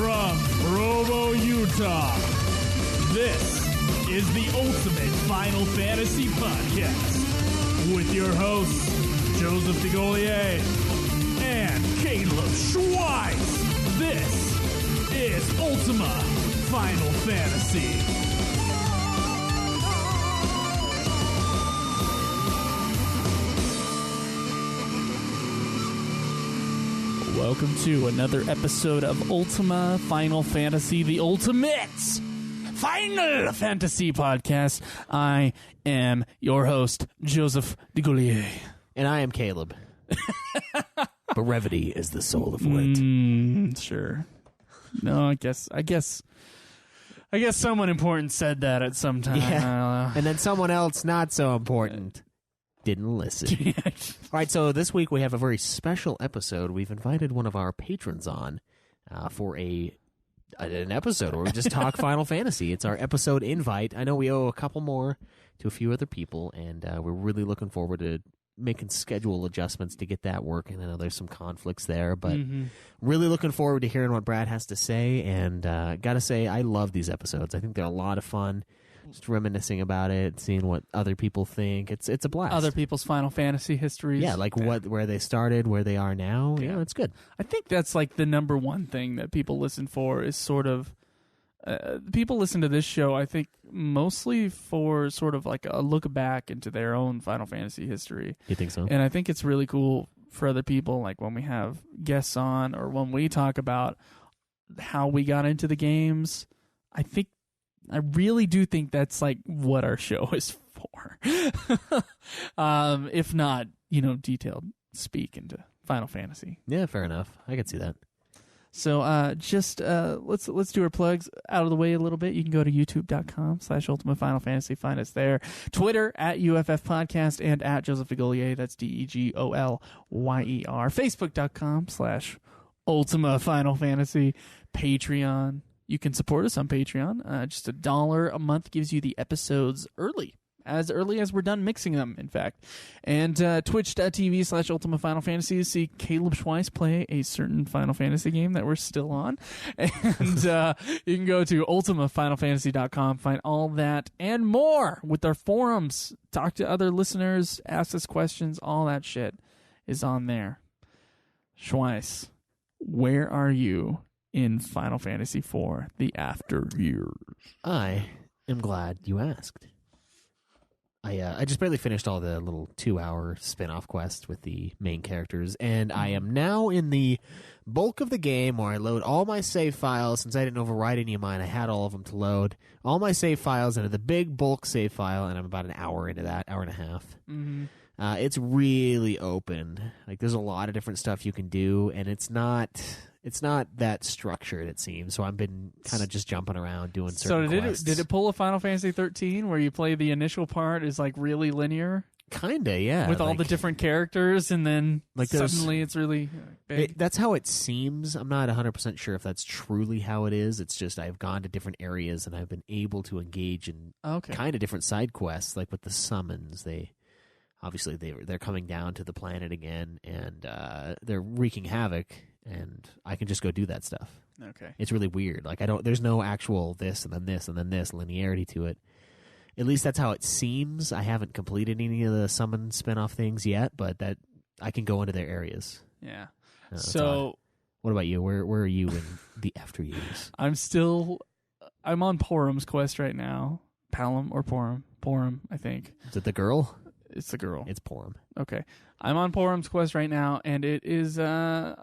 From Provo, Utah, this is the Ultimate Final Fantasy Podcast with your hosts, Joseph DeGolier and Kaleb Schweiss. This is Ultima Final Fantasy. Welcome to another episode of Ultima Final Fantasy, the Ultimate Final Fantasy Podcast. I am your host, Joseph DeGolier. And I am Kaleb. Brevity is the soul of wit. Sure. No, I guess someone important said that at some time. Yeah. And then someone else not so important didn't listen. All right, so this week we have a very special episode. We've invited one of our patrons on for an episode where we just talk Final Fantasy. It's our episode invite. I know we owe a couple more to a few other people, and we're really looking forward to making schedule adjustments to get that working. I know there's some conflicts there, but really looking forward to hearing what Brad has to say. And gotta say, I love these episodes. I think they're a lot of fun. Just reminiscing about it, seeing what other people think. It's a blast. Other people's Final Fantasy histories. Yeah, like where they started, where they are now. Yeah, it's good. I think that's like the number one thing that people listen for is sort of people listen to this show, I think, mostly for sort of like a look back into their own Final Fantasy history. You think so? And I think it's really cool for other people, like when we have guests on or when we talk about how we got into the games. I really do think that's like what our show is for. If not, detailed speak into Final Fantasy. Yeah, fair enough. I can see that. So let's do our plugs out of the way a little bit. You can go to youtube.com/Ultimate Final Fantasy. Find us there. Twitter @UFF Podcast and @Joseph DeGolier. That's DEGOLYER. Facebook.com/Ultima Final Fantasy. Patreon. You can support us on Patreon. Just $1 a month gives you the episodes early as we're done mixing them, in fact. And twitch.tv/Ultima Final Fantasy to see Kaleb Schweiss play a certain Final Fantasy game that we're still on. And you can go to ultimafinalfantasy.com, find all that and more with our forums. Talk to other listeners, ask us questions, all that shit is on there. Schweiss, where are you in Final Fantasy IV, the After Years? I am glad you asked. I just barely finished all the little 2-hour spin-off quests with the main characters, and I am now in the bulk of the game where I load all my save files. Since I didn't override any of mine, I had all of them to load. All my save files into the big bulk save file, and I'm about an hour into that, hour and a half. Mm-hmm. It's really open. Like, there's a lot of different stuff you can do, and it's not that structured, it seems. So I've been kind of just jumping around doing certain quests. Did it pull a Final Fantasy XIII where you play the initial part is like really linear? Kinda, yeah. With all the different characters, and then suddenly it's really big. That's how it seems. I'm not 100% sure if that's truly how it is. It's just I've gone to different areas and I've been able to engage in kind of different side quests, like with the summons. Obviously they're coming down to the planet again, and they're wreaking havoc, and I can just go do that stuff. Okay. It's really weird. Like there's no actual this and then this and then this linearity to it. At least that's how it seems. I haven't completed any of the summon spin-off things yet, but that I can go into their areas. Yeah. So what about you? Where are you in the After Years? I'm on Porum's quest right now. Palom or Porum? Porum, I think. Is it the girl? It's the girl. It's Porum. Okay. I'm on Porum's quest right now, and it is, I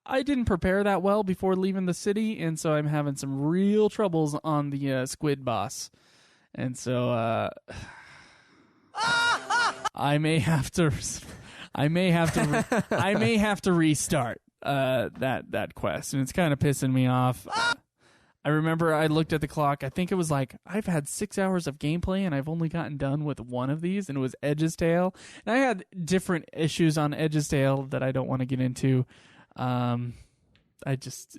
didn't prepare that well before leaving the city, and so I'm having some real troubles on the squid boss. And so, I may have to restart, that quest, and it's kind of pissing me off. I remember I looked at the clock. I think it was like, I've had 6 hours of gameplay and I've only gotten done with one of these, and it was Edge's Tale. And I had different issues on Edge's Tale that I don't want to get into. I just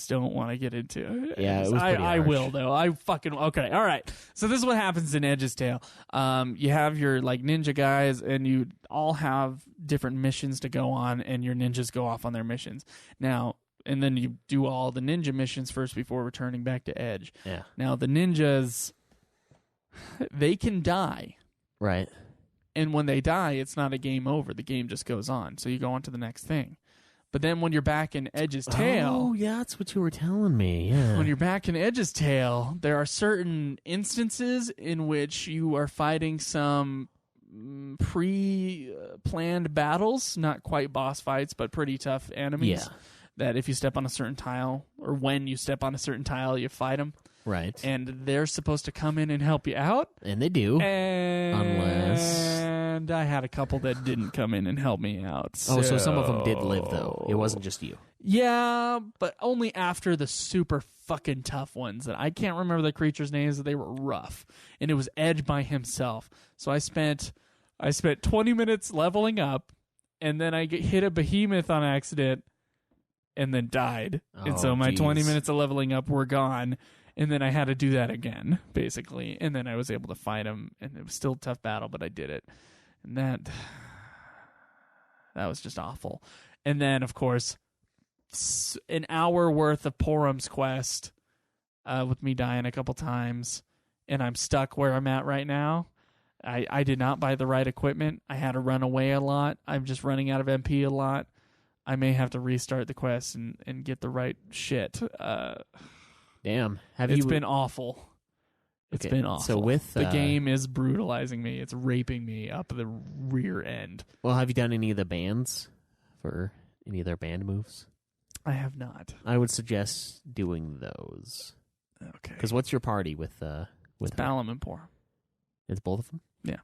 don't want to get into it. Yeah, it was pretty I harsh. will though. Okay. All right. So this is what happens in Edge's Tale. You have your like ninja guys, and you all have different missions to go on, and your ninjas go off on their missions. Now, and then you do all the ninja missions first before returning back to Edge. Yeah. Now, the ninjas, they can die. Right. And when they die, it's not a game over. The game just goes on. So you go on to the next thing. But then when you're back in Edge's tail... Oh, yeah, that's what you were telling me, yeah. When you're back in Edge's tail, there are certain instances in which you are fighting some pre-planned battles, not quite boss fights, but pretty tough enemies. Yeah. That if you step on a certain tile, or when you step on a certain tile, you fight them. Right. And they're supposed to come in and help you out. And they do. And I had a couple that didn't come in and help me out. So some of them did live, though. It wasn't just you. Yeah, but only after the super fucking tough ones that I can't remember the creatures' names, but they were rough. And it was Edge by himself. So I spent 20 minutes leveling up, and then I hit a behemoth on accident and then died. And so my 20 minutes of leveling up were gone. And then I had to do that again, basically. And then I was able to fight him, and it was still a tough battle, but I did it. And that was just awful. And then, of course, an hour worth of Porum's quest with me dying a couple times, and I'm stuck where I'm at right now. I did not buy the right equipment. I had to run away a lot. I'm just running out of MP a lot. I may have to restart the quest and get the right shit. Damn. It's been awful. It's been awful. So with the game is brutalizing me. It's raping me up the rear end. Well, have you done any of the bands for any of their band moves? I have not. I would suggest doing those. Okay. Because what's your party with Balam and Porum? It's both of them? Yeah.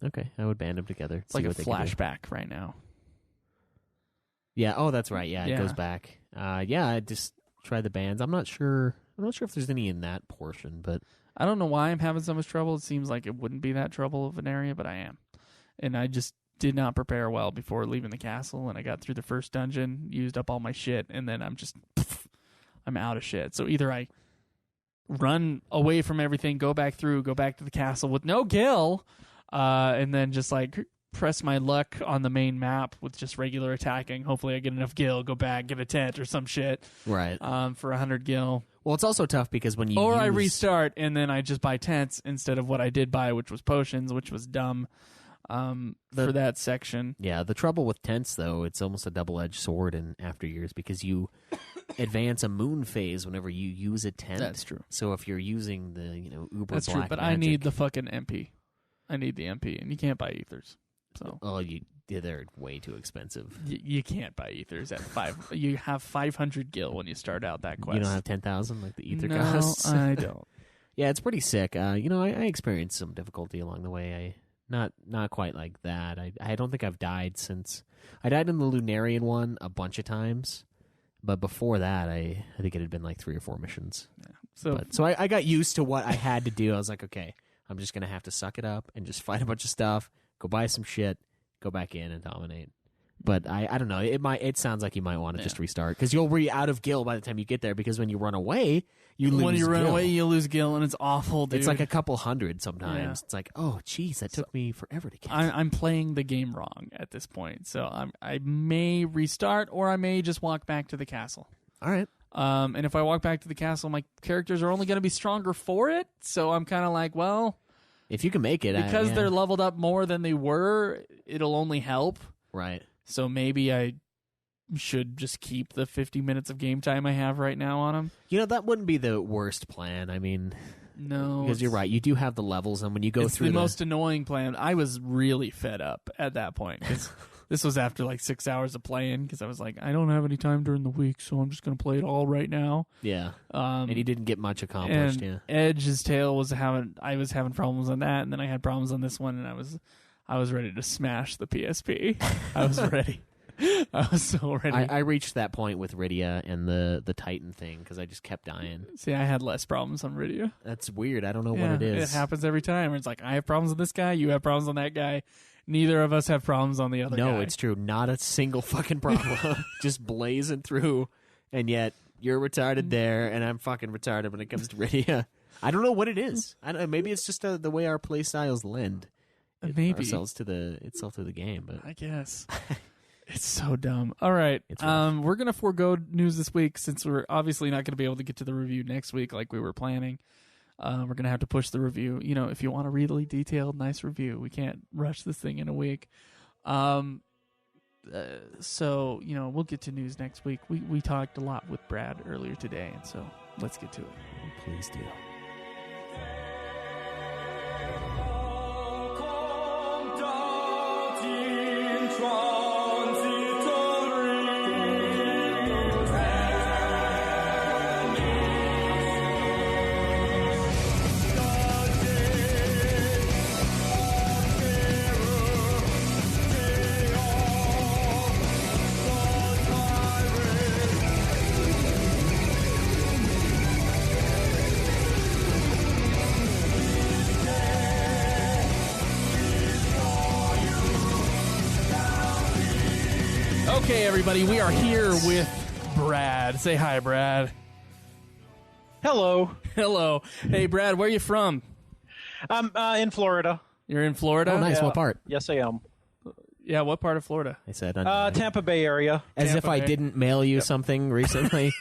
Okay. I would band them together. It's like a flashback right now. Yeah. Oh, that's right. Yeah, it goes back. I just try the bands. I'm not sure if there's any in that portion, but I don't know why I'm having so much trouble. It seems like it wouldn't be that trouble of an area, but I am. And I just did not prepare well before leaving the castle, and I got through the first dungeon, used up all my shit, and then I'm out of shit. So either I run away from everything, go back to the castle with no gil, and then just like press my luck on the main map with just regular attacking. Hopefully I get enough gil, go back, get a tent or some shit. Right. For 100 gil. Well, it's also tough because when you I restart and then I just buy tents instead of what I did buy, which was potions, which was dumb for that section. Yeah, the trouble with tents, though, it's almost a double-edged sword in after years because you advance a moon phase whenever you use a tent. That's true. So if you're using the uber That's black true, but magic, I need the fucking MP. I need the MP, and you can't buy ethers. So they're way too expensive. You can't buy ethers at 5. You have 500 gil when you start out that quest. You don't have 10,000 like the ether no, costs? I don't. Yeah, it's pretty sick. I experienced some difficulty along the way. Not quite like that. I don't think I've died since I died in the Lunarian one a bunch of times, but before that, I think it had been like 3 or 4 missions. Yeah. So I got used to what I had to do. I was like, okay, I'm just gonna have to suck it up and just fight a bunch of stuff, go buy some shit, go back in and dominate. But I don't know. It sounds like you might want to just restart because you'll be out of gil by the time you get there. Because when you run away, you lose. When you run gil. away, you lose gil, and it's awful, dude. It's like a couple hundred sometimes. Yeah. It's like, oh, geez, that took me forever to get. I'm playing the game wrong at this point, so I may restart or I may just walk back to the castle. All right. And if I walk back to the castle, my characters are only going to be stronger for it. So I'm kind of like, well, if you can make it, because they're leveled up more than they were, it'll only help. Right. So maybe I should just keep the 50 minutes of game time I have right now on them. That wouldn't be the worst plan. I mean, no, because you're right. You do have the levels, and when you go through the most annoying plan, I was really fed up at that point because this was after like 6 hours of playing. Because I was like, I don't have any time during the week, so I'm just going to play it all right now. Yeah. And you didn't get much accomplished. And yeah. Edge's tail I was having problems on that, and then I had problems on this one, and I was ready to smash the PSP. I was ready. I was so ready. I reached that point with Rydia and the Titan thing because I just kept dying. See, I had less problems on Rydia. That's weird. I don't know what it is. It happens every time. It's like, I have problems with this guy, you have problems on that guy. Neither of us have problems on the other guy. No, it's true. Not a single fucking problem. Just blazing through, and yet you're retarded there, and I'm fucking retarded when it comes to Rydia. I don't know what it is. I don't know, maybe it's just the way our play styles lend. Maybe ourselves to the game, but I guess. It's so dumb. All right. We're going to forego news this week since we're obviously not going to be able to get to the review next week like we were planning. We're going to have to push the review. You know, if you want a really detailed, nice review, we can't rush this thing in a week. So, you know, we'll get to news next week. We talked a lot with Brad earlier today, and so let's get to it. Please do. Okay, everybody, we are here with Brad. Say hi, Brad. Hello. Hello. Hey, Brad, where are you from? I'm in Florida. You're in Florida? Oh, nice. Yeah. What part? Yes, I am. Yeah, what part of Florida? I said Tampa Bay area. as Tampa if I Bay. didn't mail you something recently.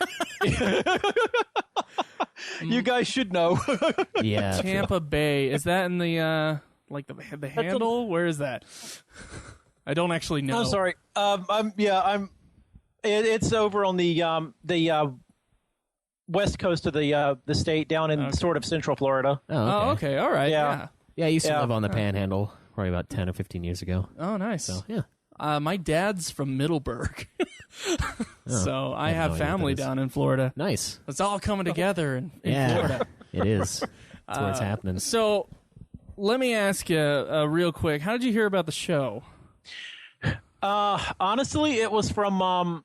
You guys should know. Yeah. Tampa Bay. Is that in the like the handle? Where is that? I don't actually know. I'm sorry. It's over on the west coast of the state, down in sort of central Florida. Oh, okay. Oh, okay. All right. Yeah. Yeah, I used to Yeah. live on the Panhandle probably about 10 or 15 years ago. Oh, nice. So, yeah. My dad's from Middleburg. So I have no idea what family that is. down in Florida. Nice. It's all coming together in Yeah. Florida. It is. That's where it's happening. So let me ask you real quick. How did you hear about the show? Honestly, it was from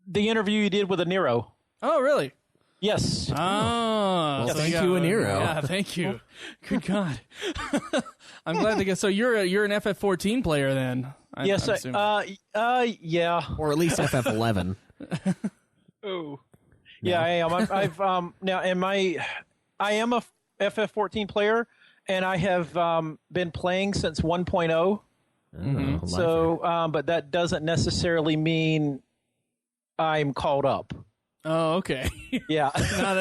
the interview you did with Nero. Oh, really? Yes. Oh, Well, so thank got- you, Aniro. Yeah, thank you. Good God. I'm glad to get. So you're an FF14 player then? Yes. I'm assuming. Yeah. Or at least FF11. Oh. Yeah, I am. I've now, I am a FF14 player, and I have been playing since 1.0. Oh, So, but that doesn't necessarily mean I'm caught up. Oh, okay. Yeah.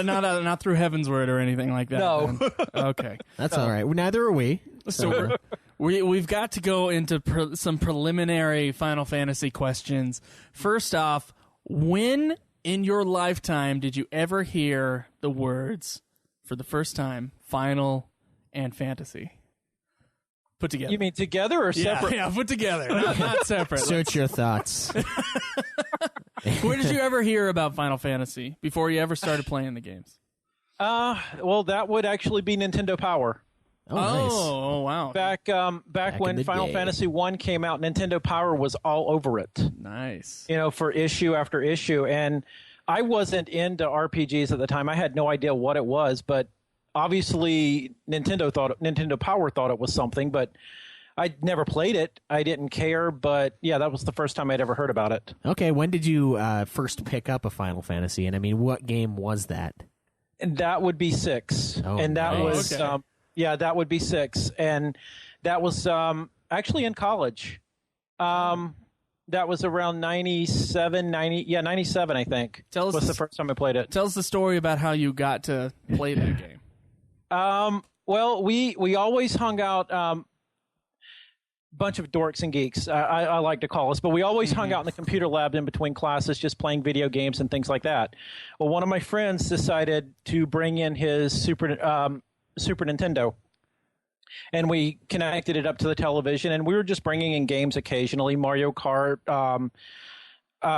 not through Heaven's Word or anything like that. No. then. Okay. That's all right. Well, neither are we. So we've got to go into some preliminary Final Fantasy questions. First off, when in your lifetime did you ever hear the words for the first time, Final and Fantasy? Put together. You mean together or separate? Yeah, put together, not separate. Search your thoughts. Where did you ever hear about Final Fantasy before you ever started playing the games? Well, that would actually be Nintendo Power. Oh, nice. Oh, wow. Back in when the Final day. Fantasy 1 came out, Nintendo Power was all over it. Nice. For issue after issue. And I wasn't into RPGs at the time. I had no idea what it was, but obviously Nintendo Power thought it was something, but I'd never played it. I didn't care, but yeah, that was the first time I'd ever heard about it. Okay, when did you first pick up a Final Fantasy? And I mean, what game was that? And that would be 6. Oh, and that nice. was Okay. that would be 6. And that was actually in college. That was around 97, I think. Tell us was the first time I played it. Tell us the story about how you got to play that game. Well, we always hung out, bunch of dorks and geeks, I like to call us, but we always hung out in the computer lab in between classes, just playing video games and things like that. Well, one of my friends decided to bring in his Super Nintendo, and we connected it up to the television, and we were just bringing in games occasionally, Mario Kart,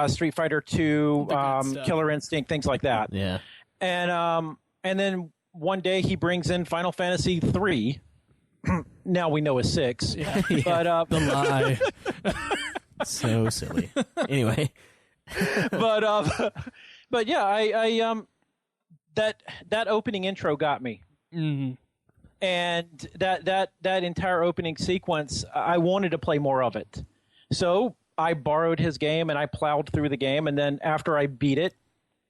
Street Fighter 2, stuff. Killer Instinct, things like that. Yeah. And then one day he brings in Final Fantasy 3. Now we know it's 6. Yeah. But The lie. So silly. Anyway. but yeah, I that opening intro got me. Mhm. And that entire opening sequence, I wanted to play more of it. So I borrowed his game and I plowed through the game, and then after I beat it,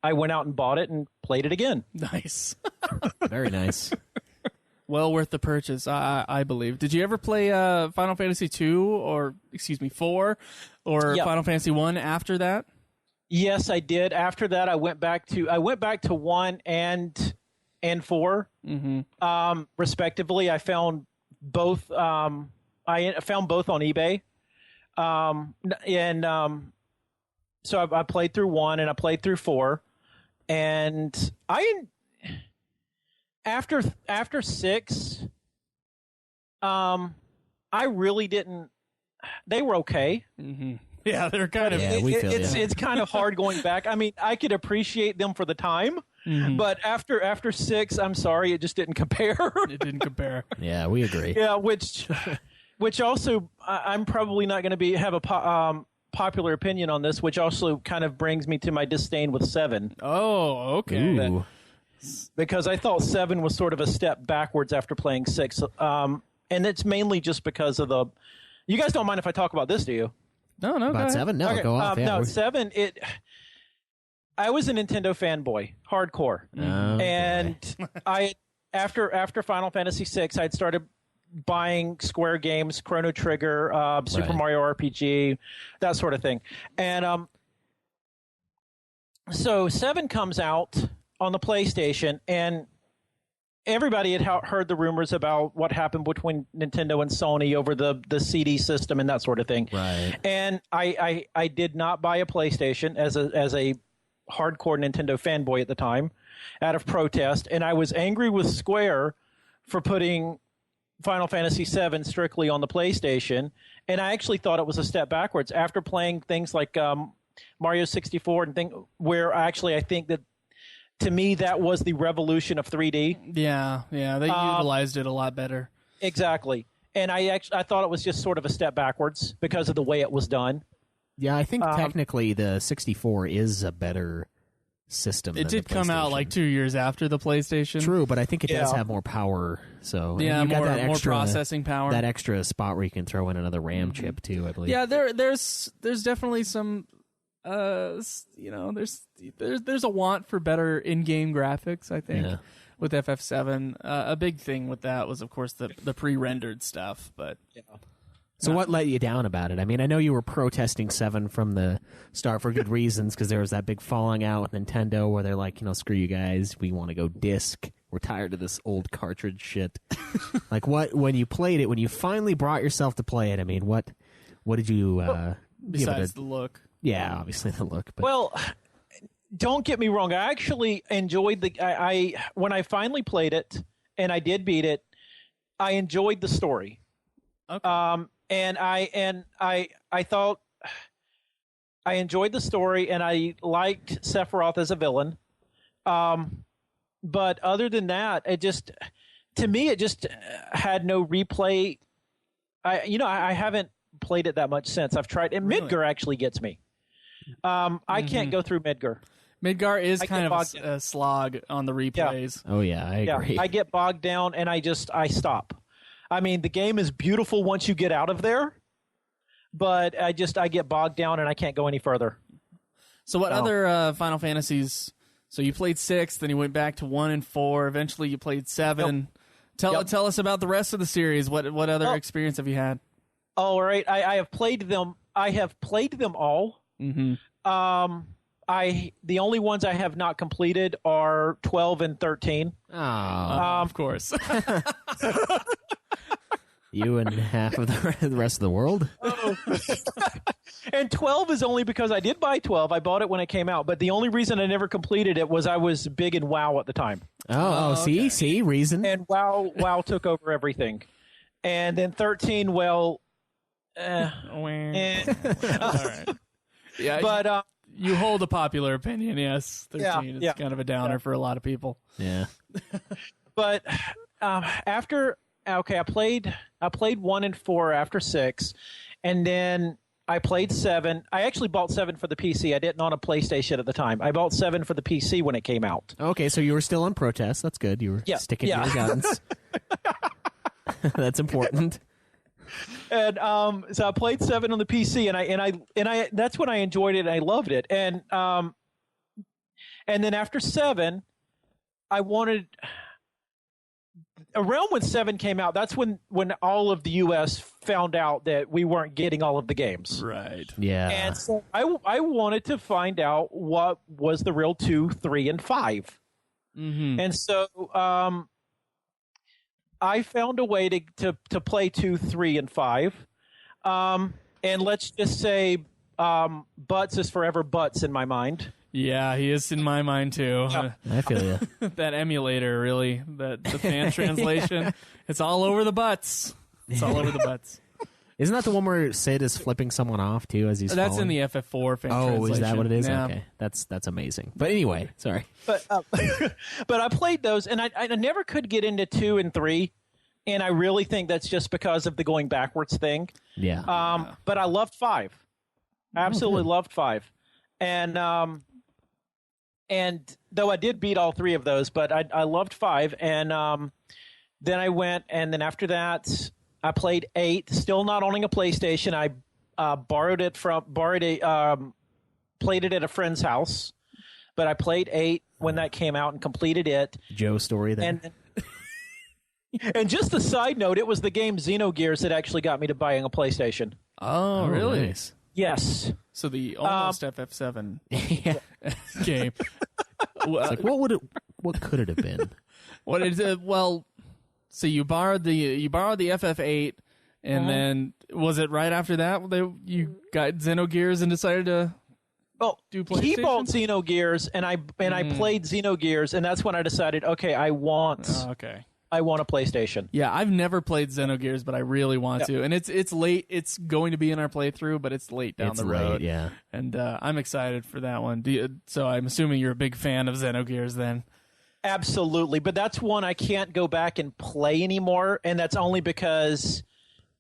I went out and bought it and played it again. Nice. Very nice. Well worth the purchase, I believe. Did you ever play Final Fantasy 2 or 4 or Final Fantasy 1 after that? Yes, I did. After that, I went back to 1 and 4, respectively. I found both. I found both on eBay, so I played through 1 and I played through 4, and after 6, I really didn't. They were okay. Mm-hmm. Yeah, they're kind of. It's kind of hard going back. I mean, I could appreciate them for the time, but after 6, I'm sorry, it just didn't compare. It didn't compare. Yeah, we agree. Yeah, which also I'm probably not going to have a popular opinion on this, which also kind of brings me to my disdain with 7. Oh, okay. Because I thought 7 was sort of a step backwards after playing 6, and it's mainly just because of the. You guys don't mind if I talk about this, do you? No, about 7. No, okay. Go off. No, 7. I was a Nintendo fanboy, hardcore, and I after Final Fantasy VI, I'd started buying Square games, Chrono Trigger, Super Mario RPG, that sort of thing, and so 7 comes out on the PlayStation, and everybody had heard the rumors about what happened between Nintendo and Sony over the CD system and that sort of thing. Right. And I did not buy a PlayStation as a hardcore Nintendo fanboy at the time, out of protest, and I was angry with Square for putting Final Fantasy VII strictly on the PlayStation, and I actually thought it was a step backwards after playing things like Mario 64 and where I think that, to me, that was the revolution of 3D. Yeah, they utilized it a lot better. Exactly. And I thought it was just sort of a step backwards because of the way it was done. Yeah, I think technically the 64 is a better system. It did come out like 2 years after the PlayStation. True, but I think it does have more power. So yeah, you got more processing power. That extra spot where you can throw in another RAM chip too, I believe. Yeah, there's definitely some. There's a want for better in-game graphics, I think, with FF7. A big thing with that was, of course, the pre-rendered stuff. But so what let you down about it? I mean, I know you were protesting 7 from the start for good reasons, because there was that big falling out with Nintendo where they're like, screw you guys, we want to go disc. We're tired of this old cartridge shit. Like, when you played it, when you finally brought yourself to play it, I mean, what did you besides the look? Yeah, obviously the look. But. Well, don't get me wrong. I actually enjoyed when I finally played it and I did beat it. I enjoyed the story. Okay. And I thought I enjoyed the story, and I liked Sephiroth as a villain. But other than that, it just had no replay. I haven't played it that much since. I've tried, and really? Midgar actually gets me. I can't go through Midgar. Midgar is kind of a slog on the replays. Yeah. Oh yeah, I agree. I get bogged down and I stop. I mean, the game is beautiful once you get out of there, but I get bogged down and I can't go any further. So what other Final Fantasies? So you played 6, then you went back to 1 and 4. Eventually you played 7. Yep. Tell us about the rest of the series. What other experience have you had? All right, I have played them. I have played them all. Mm-hmm. The only ones I have not completed are 12 and 13. Of course. You and half of the rest of the world? And 12 is only because I did buy 12. I bought it when it came out, but the only reason I never completed it was I was big in WoW at the time. Okay. See, reason. And WoW took over everything. And then 13, well... All right. Yeah, but you hold a popular opinion, yes. 13 is kind of a downer for a lot of people. Yeah. But after I played 1 and 4 after 6, and then I played 7. I actually bought 7 for the PC. I didn't on a PlayStation at the time. I bought 7 for the PC when it came out. Okay, so you were still on protest. That's good. You were sticking to your guns. That's important. And so I played 7 on the PC, and I that's when I enjoyed it and I loved it. And then after 7, I wanted around when 7 came out, that's when all of the U.S. found out that we weren't getting all of the games. Right. Yeah. And so I wanted to find out what was the real 2, 3, and 5. Mm-hmm. And so I found a way to play 2, 3, and 5. And let's just say Butts is forever Butts in my mind. Yeah, he is in my mind too. Yeah. I feel you. That emulator, really, the fan translation, it's all over the butts. It's all over the butts. Isn't that the one where Sid is flipping someone off too as he's That's falling? in the FF4 fan translation. Oh, is that what it is? Yeah. Okay, that's amazing. But anyway, sorry. But but I played those, and I never could get into 2 and 3, and I really think that's just because of the going backwards thing. Yeah. But I loved 5. I absolutely loved 5, and though I did beat all 3 of those, but I loved 5, and then I went, and then after that I played 8. Still not owning a PlayStation. I played it at a friend's house, but I played 8 when that came out and completed it. Joe story there. And just a side note, it was the game Xenogears that actually got me to buying a PlayStation. Oh, really? Nice. Yes. So the almost FF7 Yeah. game. It's like, what could it have been? What is it? Well, so you borrowed the FF8, and then was it right after that you got Xenogears and decided to do PlayStation? He bought Xenogears, and I played Xenogears, and that's when I decided, okay, I want a PlayStation. Yeah, I've never played Xenogears, but I really want to. And it's late. It's going to be in our playthrough, but it's late down the road. Yeah. And I'm excited for that one. So I'm assuming you're a big fan of Xenogears then. Absolutely, but that's one I can't go back and play anymore, and that's only because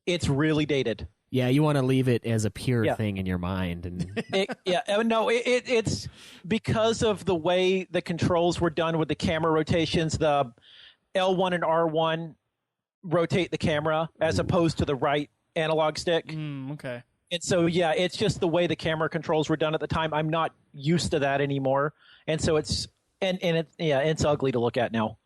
it's really dated. Yeah, you want to leave it as a pure thing in your mind, and it's because of the way the controls were done with the camera rotations. The L1 and R1 rotate the camera as opposed to the right analog stick. Okay. And so, it's just the way the camera controls were done at the time. I'm not used to that anymore, and so it's ugly to look at now.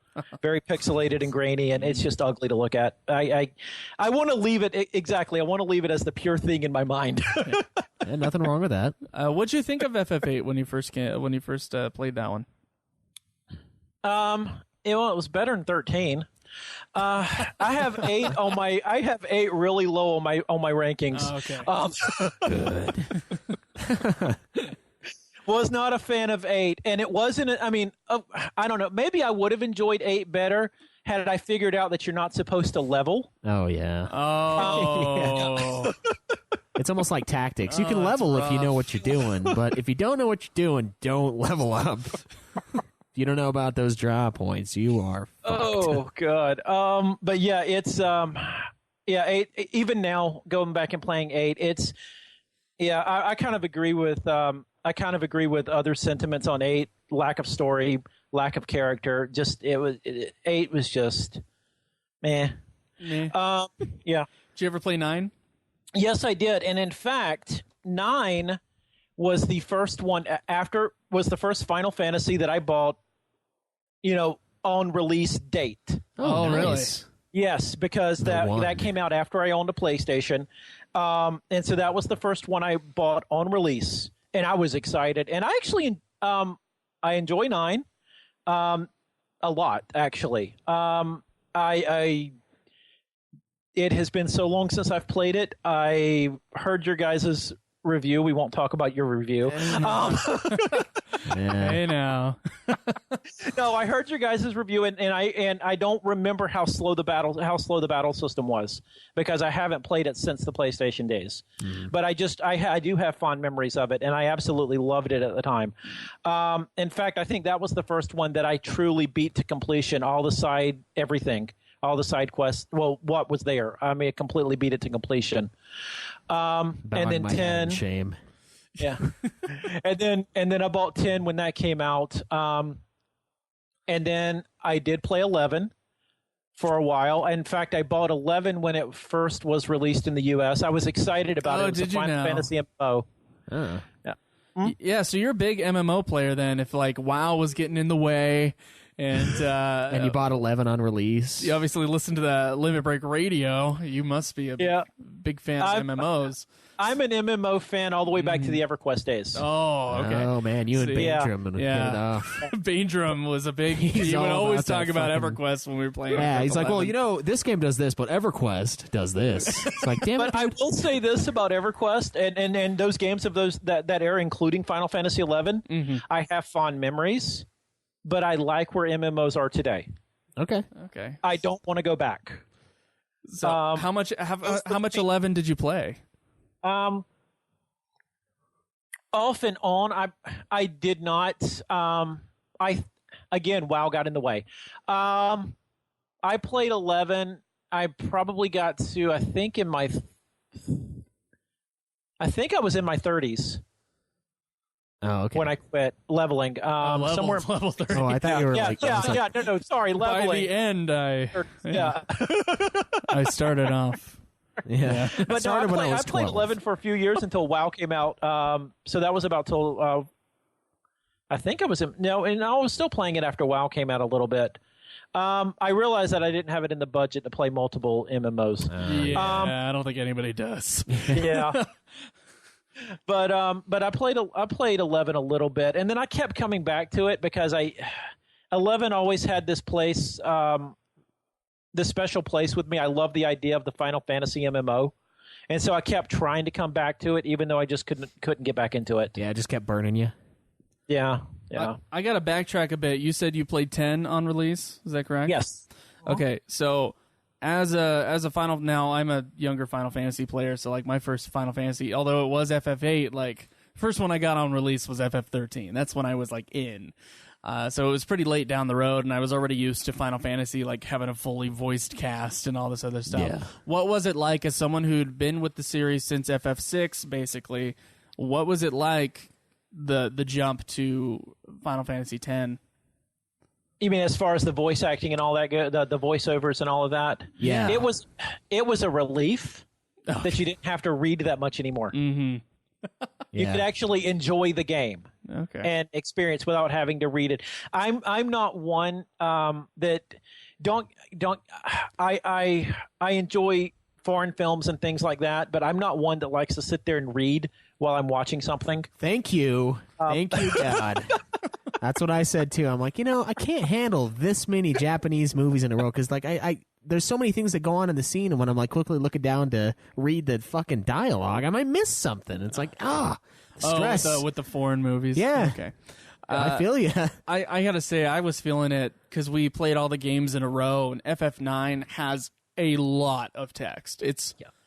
Very pixelated and grainy, and it's just ugly to look at. I want to leave it exactly. I want to leave it as the pure thing in my mind. yeah, nothing wrong with that. What'd you think of FF8 when you first played that one? It was better than 13. I have 8 on my. I have 8 really low on my rankings. Okay. Good. Was not a fan of 8, and it wasn't. I mean, I don't know. Maybe I would have enjoyed 8 better had I figured out that you're not supposed to level. Oh yeah. Oh. It's almost like tactics. You can level if you know what you're doing, but if you don't know what you're doing, don't level up. If you don't know about those draw points, you are fucked. Oh god. But yeah, it's 8. Even now, going back and playing 8, it's I kind of agree with other sentiments on 8. Lack of story, lack of character. Just 8 was just meh. Yeah. Did you ever play 9? Yes, I did, and in fact, 9 was the first one was the first Final Fantasy that I bought, on release date. Oh, nice. really? Yes, because that came out after I owned a PlayStation, and so that was the first one I bought on release, and I was excited. And I actually I enjoy 9 a lot, actually. It has been so long since I've played it. I heard your guys' review. We won't talk about your review. Hey now. No, I heard your guys' review, and I don't remember how slow the battle system was, because I haven't played it since the PlayStation days. But I do have fond memories of it, and I absolutely loved it at the time. In fact, I think that was the first one that I truly beat to completion. All the side quests. Well, what was there? I mean, I completely beat it to completion. And then 10. Shame. Yeah. and then I bought 10 when that came out. And then I did play 11 for a while. In fact, I bought 11 when it first was released in the U.S. I was excited about it. It was a Final Fantasy MMO. Oh. Yeah. Yeah, so you're a big MMO player then. If WoW was getting in the way, And you bought 11 on release. You obviously listen to the Limit Break Radio. You must be a big fan of MMOs. I'm an MMO fan all the way back to the EverQuest days. Oh, okay. Oh, man, you and Baindrum hit it off. Baindrum was a big... He would always talk about EverQuest when we were playing. Yeah, he's like, well, this game does this, but EverQuest does this. It's like, damn it. But I will say this about EverQuest and those games of that era, including Final Fantasy XI, I have fond memories, but I like where MMOs are today. Okay. I don't want to go back. So how much 11 did you play? Off and on, I did not. WoW got in the way. I played 11. I probably got to. I think I was in my 30s. Oh, okay. When I quit leveling, somewhere level 30. Oh, I thought you were No, sorry, leveling. By the end, I started off. Yeah. But no, I played 11 for a few years until WoW came out. So that was about till I think I was and I was still playing it after WoW came out a little bit. I realized that I didn't have it in the budget to play multiple MMOs. I don't think anybody does. Yeah. But I played 11 a little bit, and then I kept coming back to it because 11 always had this place. This special place with me. I love the idea of the Final Fantasy MMO, and so I kept trying to come back to it, even though I just couldn't get back into it. Yeah, it just kept burning you. Yeah. I got to backtrack a bit. You said you played 10 on release. Is that correct? Yes. Okay, so as a Final, now I'm a younger Final Fantasy player, so like my first Final Fantasy, although it was FF8, like first one I got on release was FF13. That's when I was like in. So it was pretty late down the road, and I was already used to Final Fantasy, like having a fully voiced cast and all this other stuff. Yeah. What was it like as someone who'd been with the series since FF6, basically? What was it like the jump to Final Fantasy X? You mean as far as the voice acting and all that, the voiceovers and all of that? Yeah. It was a relief that you didn't have to read that much anymore. Mm-hmm. You could actually enjoy the game and experience without having to read it. I'm not one that don't I enjoy foreign films and things like that, but I'm not one that likes to sit there and read while I'm watching something. Thank you, God. That's what I said too. I'm like, I can't handle this many Japanese movies in a row because like I there's so many things that go on in the scene, and when I'm like quickly looking down to read the fucking dialogue, I might miss something. It's like stress with the foreign movies. Yeah. Okay. I feel you. I gotta say I was feeling it because we played all the games in a row, and FF9 has a lot of text.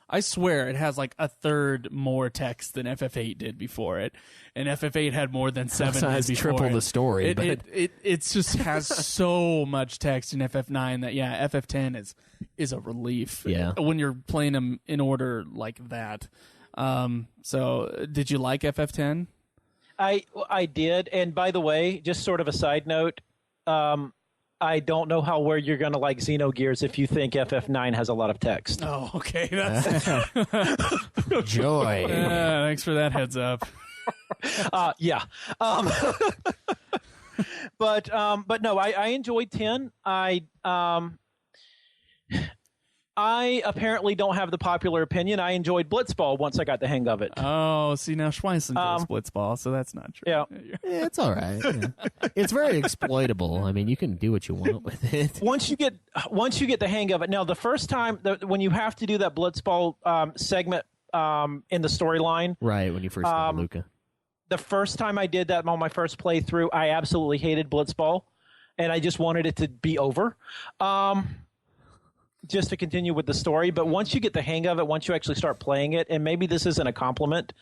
I swear it has like a third more text than FF8 did before it, and FF8 had more than 7 has before triple it. the story. It just has so much text in FF9 that FF10 is a relief. Yeah. When you're playing them in order like that. So did you like FF10? I did, and by the way, just sort of a side note, I don't know where you're going to like Xenogears if you think FF9 has a lot of text. Oh, okay. That's joy. Thanks for that heads up. Yeah. But no, I enjoyed 10. I apparently don't have the popular opinion. I enjoyed Blitzball once I got the hang of it. Oh, see, now Schweiss enjoys Blitzball, so that's not true. Yeah. It's all right. Yeah. It's very exploitable. I mean, you can do what you want with it. Once you get the hang of it. Now, the first time when you have to do that Blitzball segment in the storyline, right when you first got Luca. The first time I did that on my first playthrough, I absolutely hated Blitzball, and I just wanted it to be over. Just to continue with the story, but once you get the hang of it, once you actually start playing it, and maybe this isn't a compliment,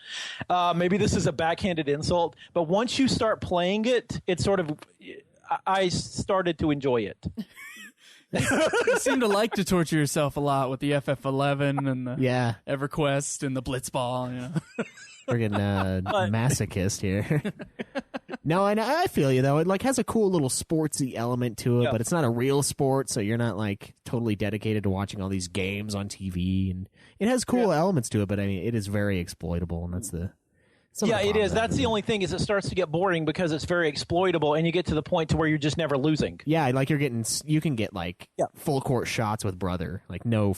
maybe this is a backhanded insult, but once you start playing it, it's sort of, I started to enjoy it. You seem to like to torture yourself a lot with the FF11 and the EverQuest and the Blitzball. Friggin' masochist here. No, I feel you though. It like has a cool little sportsy element to it, but it's not a real sport, so you're not like totally dedicated to watching all these games on TV. And it has cool elements to it, but I mean, it is very exploitable, and that's Yeah, it is. That's the only thing is it starts to get boring because it's very exploitable, and you get to the point to where you're just never losing. Yeah, like you can get like full court shots with Brother, like no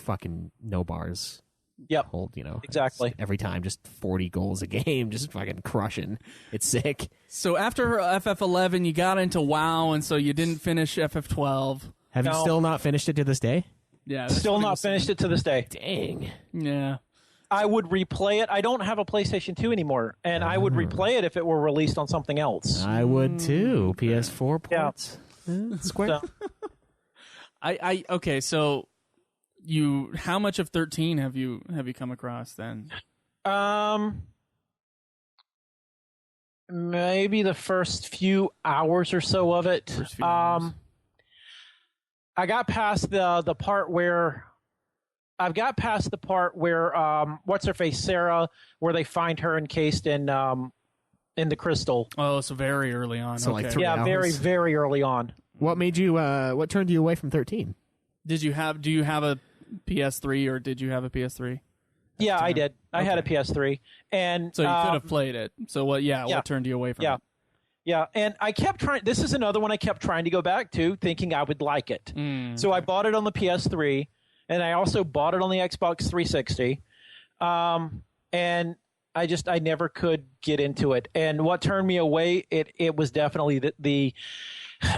bars. Yep. Hold, exactly every time, just 40 goals a game, just fucking crushing. It's sick. So after FF11, you got into WoW, and so you didn't finish FF12. Have you still not finished it to this day? Yeah, still not finished it to this day. Dang. Yeah. I would replay it. I don't have a PlayStation 2 anymore, and I would replay it if it were released on something else. I would too. PS4 ports. Yeah. Square. So, okay, so how much of 13 have you come across then? Maybe the first few hours or so of it. I got past the part where what's her face, Sarah, where they find her encased in the crystal. Oh, so very early on. So okay. like 3 hours. Very, very early on. What made you? What turned you away from 13? Do you have a PS3 or did you have a PS3? Yeah, I did. I had a PS3, and so you could have played it. So what? Yeah, what turned you away from it? Yeah, and I kept trying. This is another one I kept trying to go back to, thinking I would like it. So I bought it on the PS3, and I also bought it on the Xbox 360. And I never could get into it. And what turned me away, it was definitely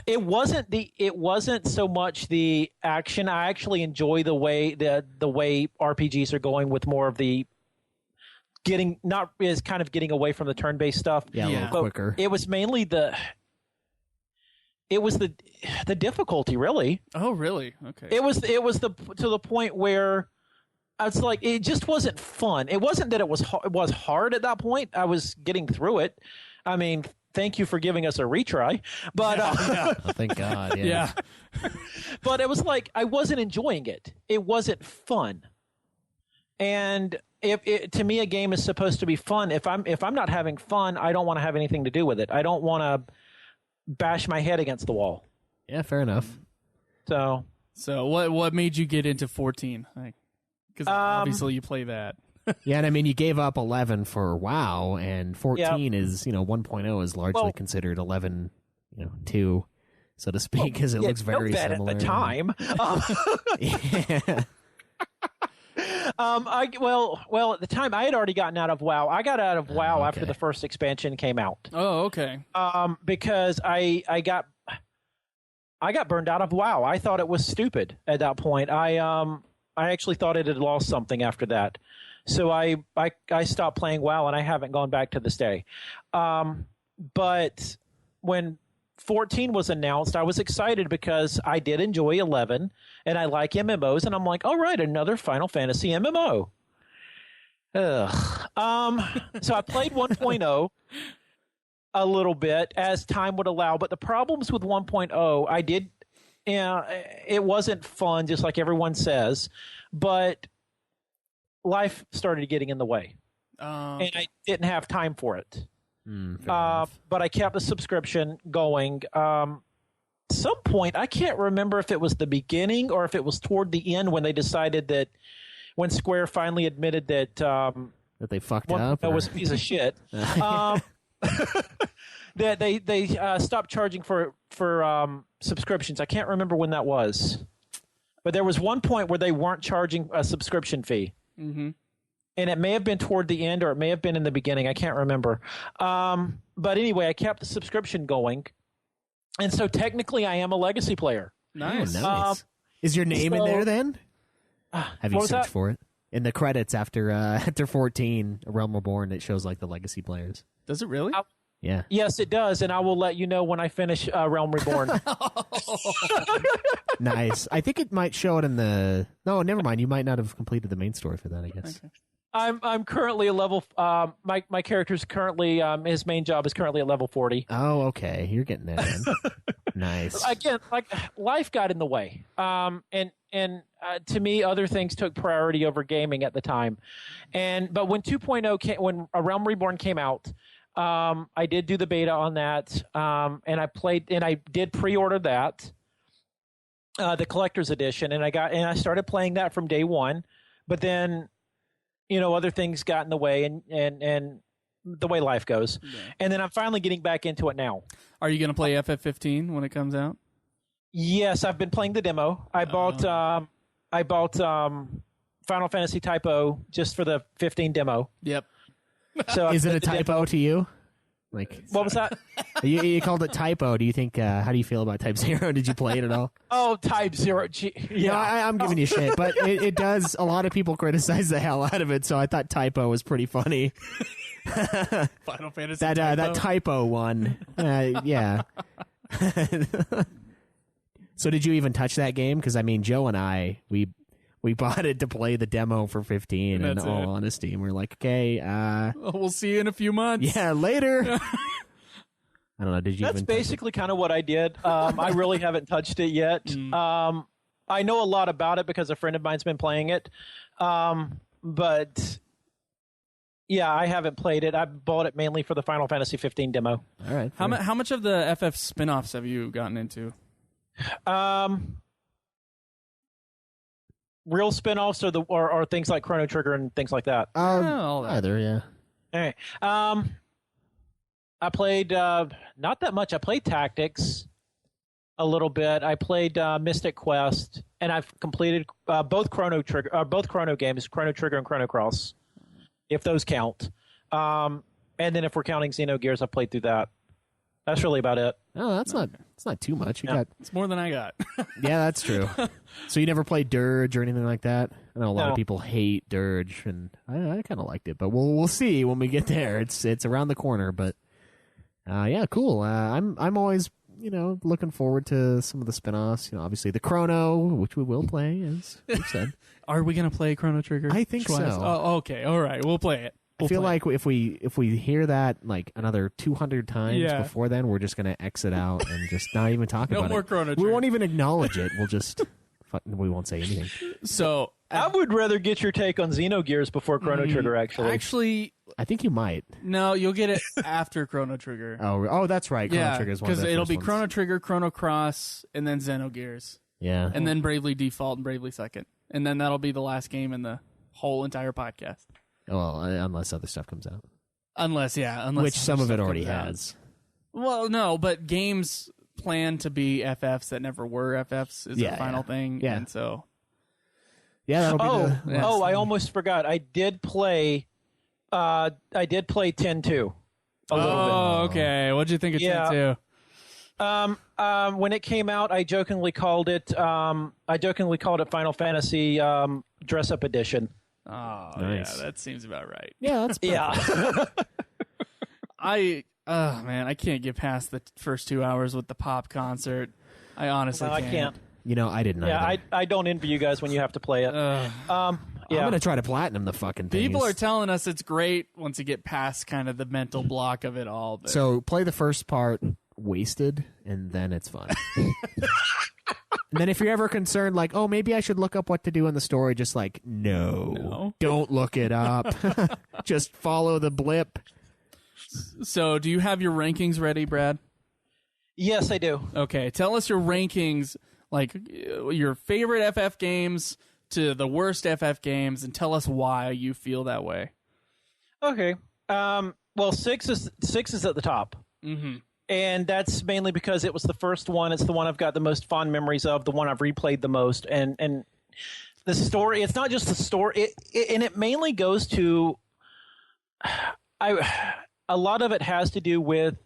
it wasn't so much the action. I actually enjoy the way RPGs are going with more of the getting away from the turn-based stuff. Yeah, a little quicker. It was mainly the difficulty, really. Oh, really? Okay. It was to the point where I was like, it just wasn't fun. It wasn't that it was hard at that point. I was getting through it. I mean, thank you for giving us a retry. But oh, thank God. Yeah. But it was like I wasn't enjoying it. It wasn't fun. And to me, a game is supposed to be fun. If I'm not having fun, I don't want to have anything to do with it. I don't want to bash my head against the wall. Yeah, fair enough. So what made you get into 14? Because obviously you play that. Yeah, and I mean, you gave up 11 for WoW, and 14 is, 1.0 is largely considered 11, 2, so to speak, because it looks very similar. At the time. Yeah. At the time, I had already gotten out of WoW. I got out of WoW after the first expansion came out. Oh, okay. Because I got burned out of WoW. I thought it was stupid at that point. I actually thought it had lost something after that. So I stopped playing WoW, and I haven't gone back to this day. But when 14 was announced, I was excited because I did enjoy 11, and I like MMOs, and I'm like, all right, another Final Fantasy MMO. So I played 1.0 a little bit as time would allow, but the problems with 1.0, it wasn't fun, just like everyone says, but life started getting in the way, and I didn't have time for it. But I kept the subscription going. Some point, I can't remember if it was the beginning or if it was toward the end when they decided that when Square finally admitted that that they fucked up. That was a piece of shit. That they stopped charging for subscriptions. I can't remember when that was, but there was one point where they weren't charging a subscription fee. Mm-hmm. And it may have been toward the end or it may have been in the beginning. I can't remember. But anyway, I kept the subscription going. And so technically I am a legacy player. Nice. Oh, nice. Is your name in there then? Have you searched for it? In the credits after 14, A Realm Reborn, it shows like the legacy players. Does it really? Yeah. Yes, it does. And I will let you know when I finish Realm Reborn. Nice. I think it might show it in the... No, never mind. You might not have completed the main story for that, I guess. Okay. I'm currently a level. My character's currently his main job is currently at level 40. Oh, okay. You're getting there. Then. Nice. Again, like life got in the way. And to me, other things took priority over gaming at the time. But when 2.0 came, when A Realm Reborn came out, I did do the beta on that. And I did pre-order that, the collector's edition, and I started playing that from day one. But then, other things got in the way, and the way life goes. Yeah. And then I'm finally getting back into it now. Are you going to play FF15 when it comes out? Yes, I've been playing the demo. I bought Final Fantasy Typo just for the 15 demo. Yep. So is it a typo to you? Like, what was that? You called it Typo. Do you think? How do you feel about Type 0? Did you play it at all? Oh, Type 0. Yeah, no, I'm giving you shit, but it does. A lot of people criticize the hell out of it, so I thought Typo was pretty funny. Final Fantasy that Typo one. Yeah. So did you even touch that game? Because I mean, Joe and I, we bought it to play the demo for 15. In all honesty, and we're like, okay, we'll see you in a few months. Yeah, later. I don't know. Did you? That's basically kind of what I did. I really haven't touched it yet. I know a lot about it because a friend of mine's been playing it, but yeah, I haven't played it. I bought it mainly for the Final Fantasy 15 demo. All right. How much of the FF spin-offs have you gotten into? Real spin-offs or things like Chrono Trigger and things like that? Either, yeah. All right. I played not that much. I played Tactics a little bit. I played Mystic Quest, and I've completed both Chrono games, Chrono Trigger and Chrono Cross, if those count. And then if we're counting Xenogears, I've played through that. That's really about it. Oh, that's not too much. It's more than I got. Yeah, that's true. So you never played Dirge or anything like that? I know a lot of people hate Dirge, and I kind of liked it, but we'll see when we get there. It's around the corner, but yeah, cool. I'm always looking forward to some of the spinoffs. Obviously the Chrono, which we will play, as we've said. Are we gonna play Chrono Trigger? I think so. Oh, okay, all right, we'll play it. I feel like if we hear that like another 200 times before then, we're just going to exit out and just not even talk about it. No more Chrono Trigger. We won't even acknowledge it. We'll just we won't say anything. So I would rather get your take on Xenogears before Chrono Trigger. Actually, I think you might. No, you'll get it after Chrono Trigger. Oh, that's right. Chrono Trigger is one of the because it'll be ones. Chrono Trigger, Chrono Cross, and then Xenogears. Yeah, and then Bravely Default and Bravely Second, and then that'll be the last game in the whole entire podcast. Well, unless other stuff comes out. Unless which some of it already has. Well, no, but games plan to be FFs that never were FFs is the final thing. Yeah. And so. Yeah, that'll be I almost forgot. I did play 10-2 a little bit. Oh, okay. What'd you think of 10-2? When it came out, I jokingly called it Final Fantasy Dress Up Edition. Oh, nice. Yeah, that seems about right. Yeah, that's perfect. Man, I can't get past the first 2 hours with the pop concert. I honestly can't. I can't. I didn't either. Yeah, I don't envy you guys when you have to play it. I'm going to try to platinum the fucking thing. People are telling us it's great once you get past kind of the mental block of it all. But... So play the first part wasted, and then it's fun. And then if you're ever concerned, like, oh, maybe I should look up what to do in the story, just like, no. Don't look it up. Just follow the blip. So do you have your rankings ready, Brad? Yes, I do. Okay, tell us your rankings, like your favorite FF games to the worst FF games, and tell us why you feel that way. Okay. Well, 6 is at the top. Mm-hmm. And that's mainly because it was the first one. It's the one I've got the most fond memories of, the one I've replayed the most. And the story, it's not just the story. It mainly goes to... a lot of it has to do with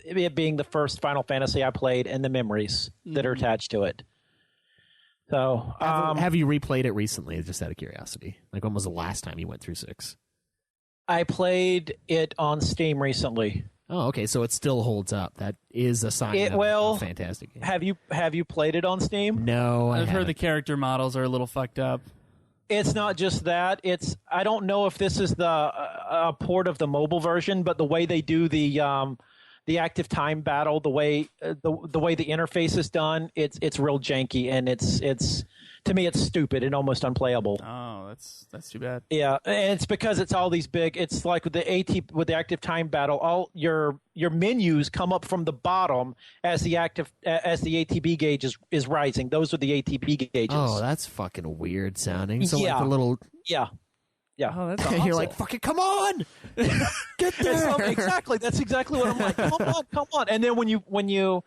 it being the first Final Fantasy I played and the memories that are attached to it. So, have you replayed it recently, just out of curiosity? Like, when was the last time you went through 6? I played it on Steam recently. Oh, okay. So it still holds up. That is a sign of a fantastic game. Have you played it on Steam? No, I've heard the character models are a little fucked up. It's not just that. I don't know if this is the port of the mobile version, but the way they do the active time battle, the way the interface is done, it's real janky, and it's to me it's stupid and almost unplayable. Oh, that's too bad. Yeah, and it's because it's all these big. It's like with the active time battle, all your menus come up from the bottom as the ATB gauge is rising. Those are the ATB gauges. Oh, that's fucking weird sounding. So yeah. like the little Yeah. Oh, that's awesome. You're like, fucking come on, get there. Exactly. That's exactly what I'm like. Come on. And then when you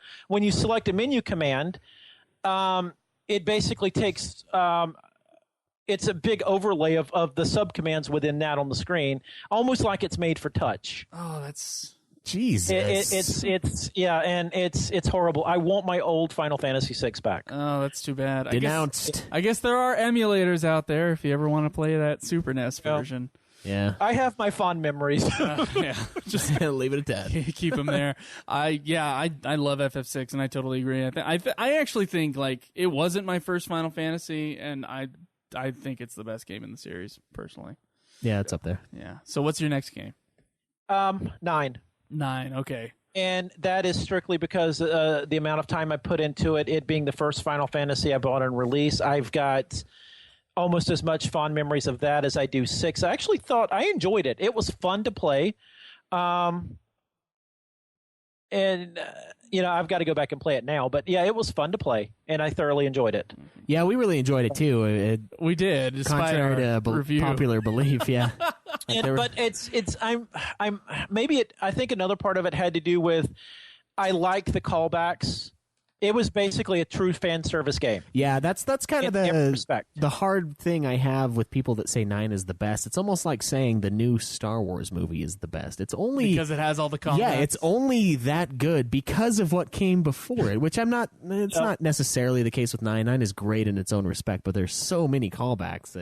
select a menu command, it basically takes it's a big overlay of the subcommands within that on the screen, almost like it's made for touch. Oh, that's Jesus. It's horrible. I want my old Final Fantasy VI back. Oh, that's too bad. Denounced. I guess there are emulators out there if you ever want to play that Super NES version. Yeah. I have my fond memories. Yeah, just leave it at that. keep them there. I love FF6, and I totally agree. I actually think like it wasn't my first Final Fantasy, and I think it's the best game in the series personally. Yeah, it's up there. Yeah. So what's your next game? 9. 9. Okay. And that is strictly because the amount of time I put into it being the first Final Fantasy I bought on release. I've got almost as much fond memories of that as I do 6. I actually thought I enjoyed it. It was fun to play. I've got to go back and play it now. But yeah, it was fun to play, and I thoroughly enjoyed it. Yeah, we really enjoyed it too. We did, despite contrary our to review. popular belief. Yeah. But I think another part of it had to do with I like the callbacks. It was basically a true fan service game. Yeah, that's kind of In every respect. the hard thing I have with people that say 9 is the best. It's almost like saying the new Star Wars movie is the best. It's only because it has all the callbacks. Yeah, it's only that good because of what came before it, which it's not necessarily the case with 9. 9 is great in its own respect, but there's so many callbacks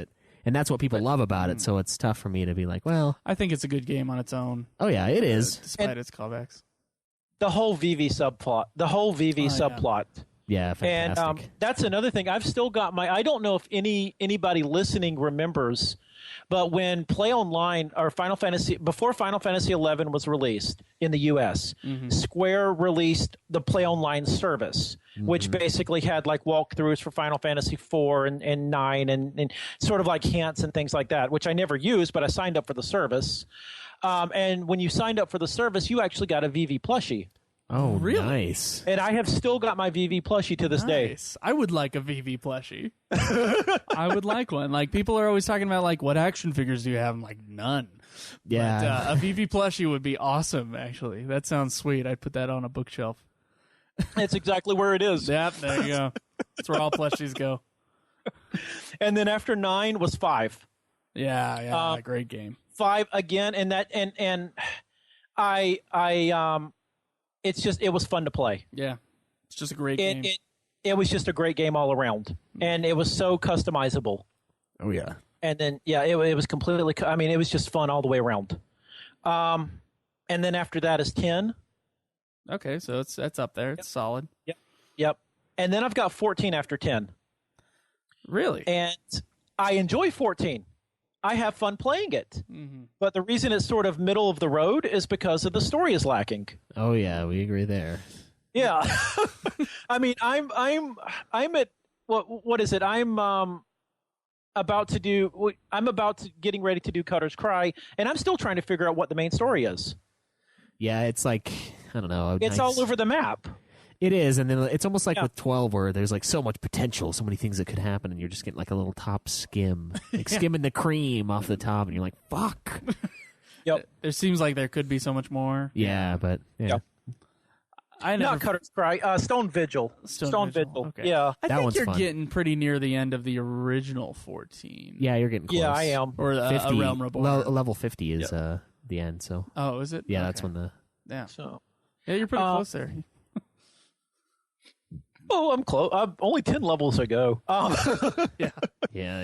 and that's what people love about it, so it's tough for me to be like, well, I think it's a good game on its own. Oh yeah, it is. Despite its callbacks. The whole VV subplot. Yeah, fantastic. And that's another thing. I've still got I don't know if anybody listening remembers, but when Play Online or before Final Fantasy XI was released in the US, Square released the Play Online service, which basically had like walkthroughs for Final Fantasy IV and 9 and sort of like hints and things like that, which I never used, but I signed up for the service. And when you signed up for the service, you actually got a VV plushie. Oh, really? Nice. And I have still got my VV plushie to this day. I would like a VV plushie. I would like one. Like, people are always talking about, like, what action figures do you have? I'm like, none. Yeah. But, a VV plushie would be awesome, actually. That sounds sweet. I'd put that on a bookshelf. That's exactly where it is. Yep, there you go. That's where all plushies go. And then after 9 was 5. Yeah, great game. 5 again, and it was fun to play. Yeah, it's just a great game. It was just a great game all around, and it was so customizable. Oh yeah. And then it was completely. I mean, it was just fun all the way around. And then after that is 10. Okay, so that's up there. It's solid. Yep. And then I've got 14 after 10. Really? And I enjoy 14. I have fun playing it. But the reason it's sort of middle of the road is because of the story is lacking. Oh yeah, we agree there. Yeah. I mean, I'm at what is it? I'm getting ready to do Cutter's Cry, and I'm still trying to figure out what the main story is. Yeah, it's like, I don't know. It's all over the map. It is, and then it's almost like with 12 where there's like so much potential, so many things that could happen, and you're just getting like a little top skim, like skimming the cream off the top, and you're like, fuck. Yep. There seems like there could be so much more. Yeah, but yeah. Yep. Not Cutter's Cry. Stone Vigil. Stone Vigil. Okay. Yeah. I That think one's you're fun. getting pretty near the end of the original 14. Yeah, you're getting close. Yeah, I am. Or A 50, Realm Reborn. level 50 is the end, so. Oh, is it? Yeah, Okay. that's when the... Yeah. So. Yeah, you're pretty close there. Oh, I'm close. Only 10 levels ago. Yeah. I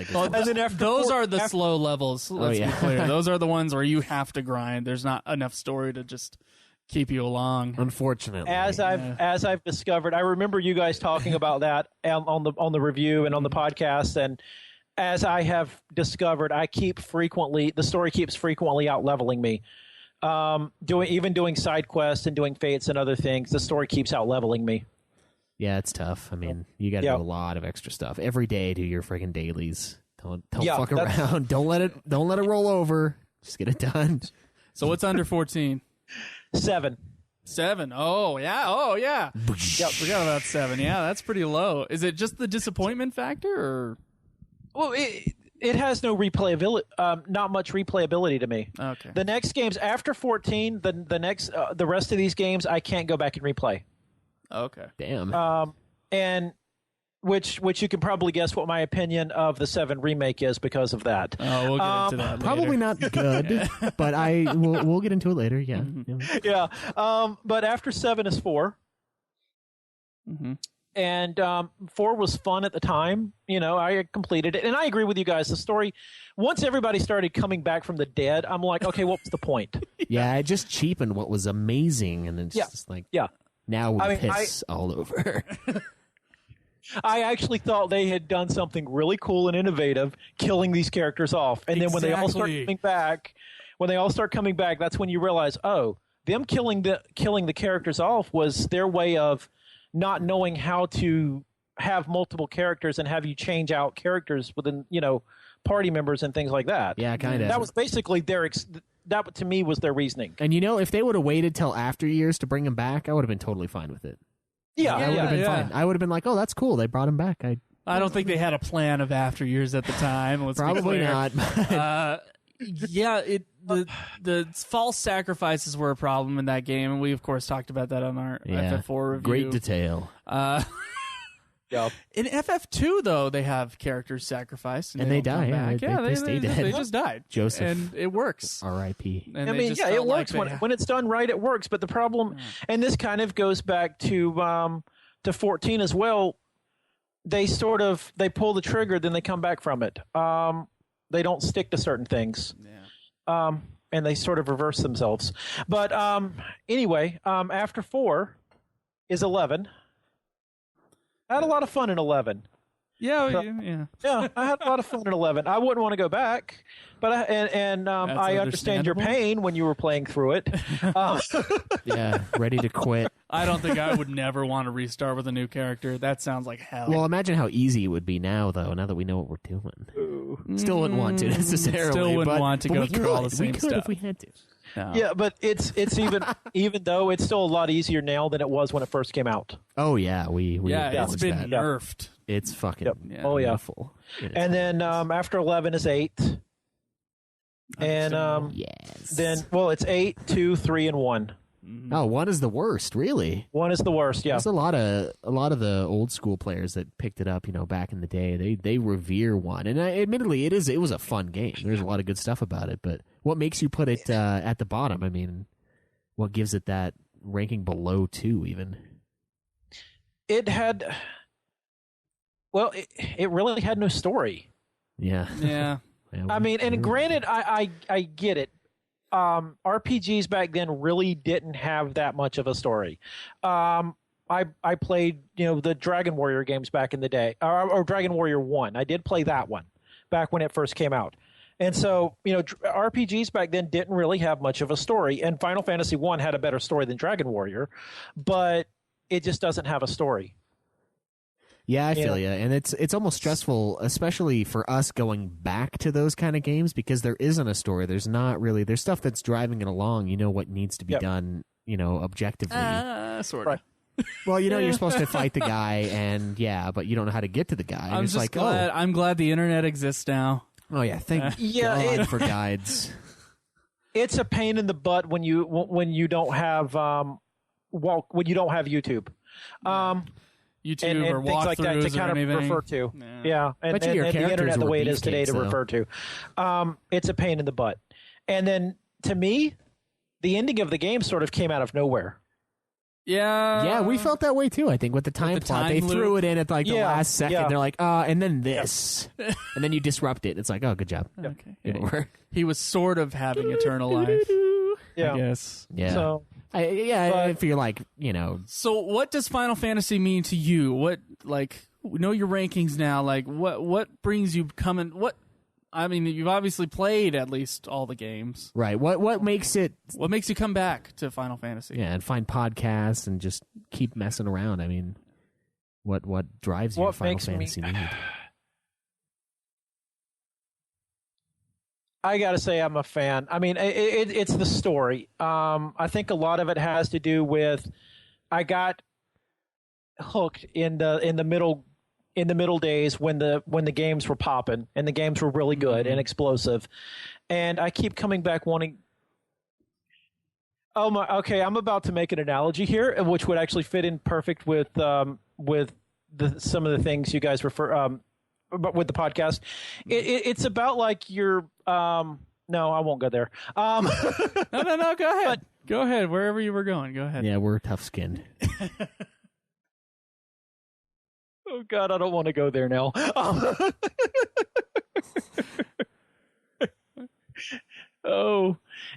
guess Well, And then after those four- are the slow levels. Let's yeah. be clear. Those are the ones where you have to grind. There's not enough story to just keep you along. Unfortunately. As I've discovered, I remember you guys talking about that on the review and on the podcast, and as I have discovered, the story keeps frequently out leveling me. Doing side quests and doing fates and other things, the story keeps out leveling me. Yeah, it's tough. I mean, you got to do a lot of extra stuff every day. Do your friggin' dailies. Don't fuck around. Don't let it roll over. Just get it done. So what's under 14? 7. 7. Oh, yeah. Yep, forgot about 7. Yeah, that's pretty low. Is it just the disappointment factor, or? Well, It has no replayability, not much replayability to me. Okay. The next games after 14, the rest of these games, I can't go back and replay. Okay. Damn. And which you can probably guess what my opinion of the 7 remake is because of that. Oh, we'll get into that later. Probably not good, but we'll get into it later. Yeah. Yeah. But after 7 is 4. Mm-hmm. And 4 was fun at the time. I completed it. And I agree with you guys. The story, once everybody started coming back from the dead, I'm like, okay, what was the point? Yeah, it just cheapened what was amazing. And it's just like, now we piss all over. I actually thought they had done something really cool and innovative, killing these characters off. And then when they all start coming back, that's when you realize, oh, them killing the characters off was their way of not knowing how to have multiple characters and have you change out characters within, party members and things like that. Yeah, kind of. That was basically that to me was their reasoning. And if they would have waited till after years to bring him back, I would have been totally fine with it. Yeah, I would have been fine. I would have been like, oh, that's cool. They brought him back. I don't think they had a plan of after years at the time. Let's Probably be clear. not. The false sacrifices were a problem in that game, and we of course talked about that on our FF4 review. Great detail. In FF2 though, they have characters sacrificed and they die. They stay dead. They just died. Joseph, and it works. R.I.P. It works when it's done right. It works, but the problem, and this kind of goes back to 14 as well. They pull the trigger, then they come back from it. They don't stick to certain things. Yeah. And they sort of reverse themselves. But anyway, after 4 is 11. I had a lot of fun in 11. Yeah, I had a lot of fun in 11. I wouldn't want to go back, but I understand your pain when you were playing through it. Yeah, ready to quit. I don't think I would never want to restart with a new character. That sounds like hell. Well, imagine how easy it would be now, though. Now that we know what we're doing, still wouldn't want to necessarily. Still wouldn't want to go through all the same stuff. We could if we had to. No. Yeah, but it's even though it's still a lot easier now than it was when it first came out. Oh yeah, it's been that. nerfed. It's fucking beautiful. And then after 11 is 8. And then it's 8, 2, 3, and 1. Oh, 1 is the worst, really. 1 is the worst, yeah. There's a lot of the old school players that picked it up, back in the day. They revere 1. And admittedly, it was a fun game. There's a lot of good stuff about it, but what makes you put it at the bottom? I mean, what gives it that ranking below 2 even? It had it really had no story. Yeah. Yeah. I mean, and granted, I get it. RPGs back then really didn't have that much of a story. I played, the Dragon Warrior games back in the day, or Dragon Warrior 1. I did play that one back when it first came out. And so, RPGs back then didn't really have much of a story. And Final Fantasy I had a better story than Dragon Warrior, but it just doesn't have a story. Yeah, I feel you. And it's almost stressful, especially for us going back to those kind of games, because there isn't a story. There's stuff that's driving it along. You know what needs to be done, objectively. Sort of. Right. Well, you're supposed to fight the guy, and but you don't know how to get to the guy. I'm just glad. I'm glad the internet exists now. Oh yeah, thank God for guides. It's a pain in the butt when you don't have YouTube. YouTube or things like that to kind of refer to. Yeah, and the internet the way it is today to refer to. It's a pain in the butt. And then to me, the ending of the game sort of came out of nowhere. Yeah, we felt that way too. I think with the time plot, they threw it in at the last second. Yeah. They're like, and then this, and then you disrupt it. It's like, oh, good job. Okay. He was sort of having eternal life. Yeah. I guess. Yeah. So, I feel like So, what does Final Fantasy mean to you? What we know your rankings now. Like, what brings you coming? I mean, you've obviously played at least all the games, right? What makes it? What makes you come back to Final Fantasy? Yeah, and find podcasts and just keep messing around. I mean, what drives your Final Fantasy need? I gotta say, I'm a fan. I mean, it's the story. I think a lot of it has to do with I got hooked in the middle in the middle days when the games were popping and the games were really good and explosive. And I keep coming back wanting. Oh my! Okay, I'm about to make an analogy here, which would actually fit in perfect with some of the things you guys refer with the podcast. It's about like your No, I won't go there. No. Go ahead. Go ahead. Wherever you were going, go ahead. Yeah, we're tough-skinned. Oh God, I don't want to go there now.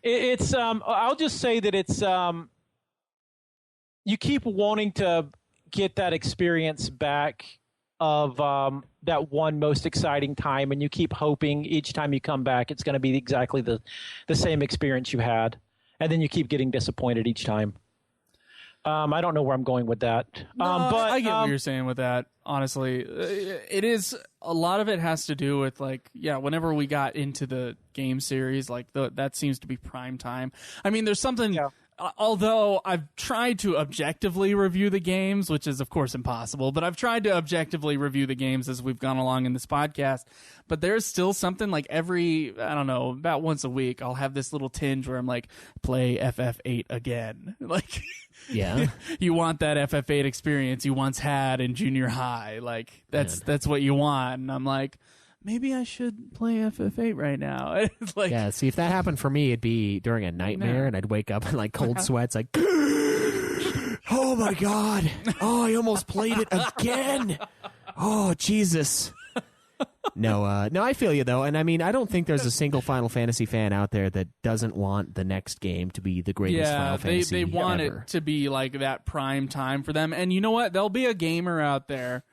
It's I'll just say that it's you keep wanting to get that experience back of that one most exciting time, and you keep hoping each time you come back it's going to be exactly the same experience you had, and then you keep getting disappointed each time. I don't know where I'm going with that. No, but I get what you're saying with that. Honestly, it is a lot of it has to do with whenever we got into the game series, that seems to be prime time. I mean, there's something. Yeah. Although I've tried to objectively review the games, which is of course impossible, but I've tried to objectively review the games as we've gone along in this podcast. But there's still something about once a week, I'll have this little tinge where I'm like, play FF8 again. Like, yeah, you want that FF8 experience you once had in junior high. Like that's what you want. And I'm like, maybe I should play FF8 right now. It's like, yeah, see, if that happened for me, it'd be during a nightmare, and I'd wake up in like cold sweats, like, oh my God, oh, I almost played it again. Oh, Jesus. No, I feel you though, and I mean, I don't think there's a single Final Fantasy fan out there that doesn't want the next game to be the greatest Final Fantasy. They want ever. it to be like that prime time for them, and you know what? There'll be a gamer out there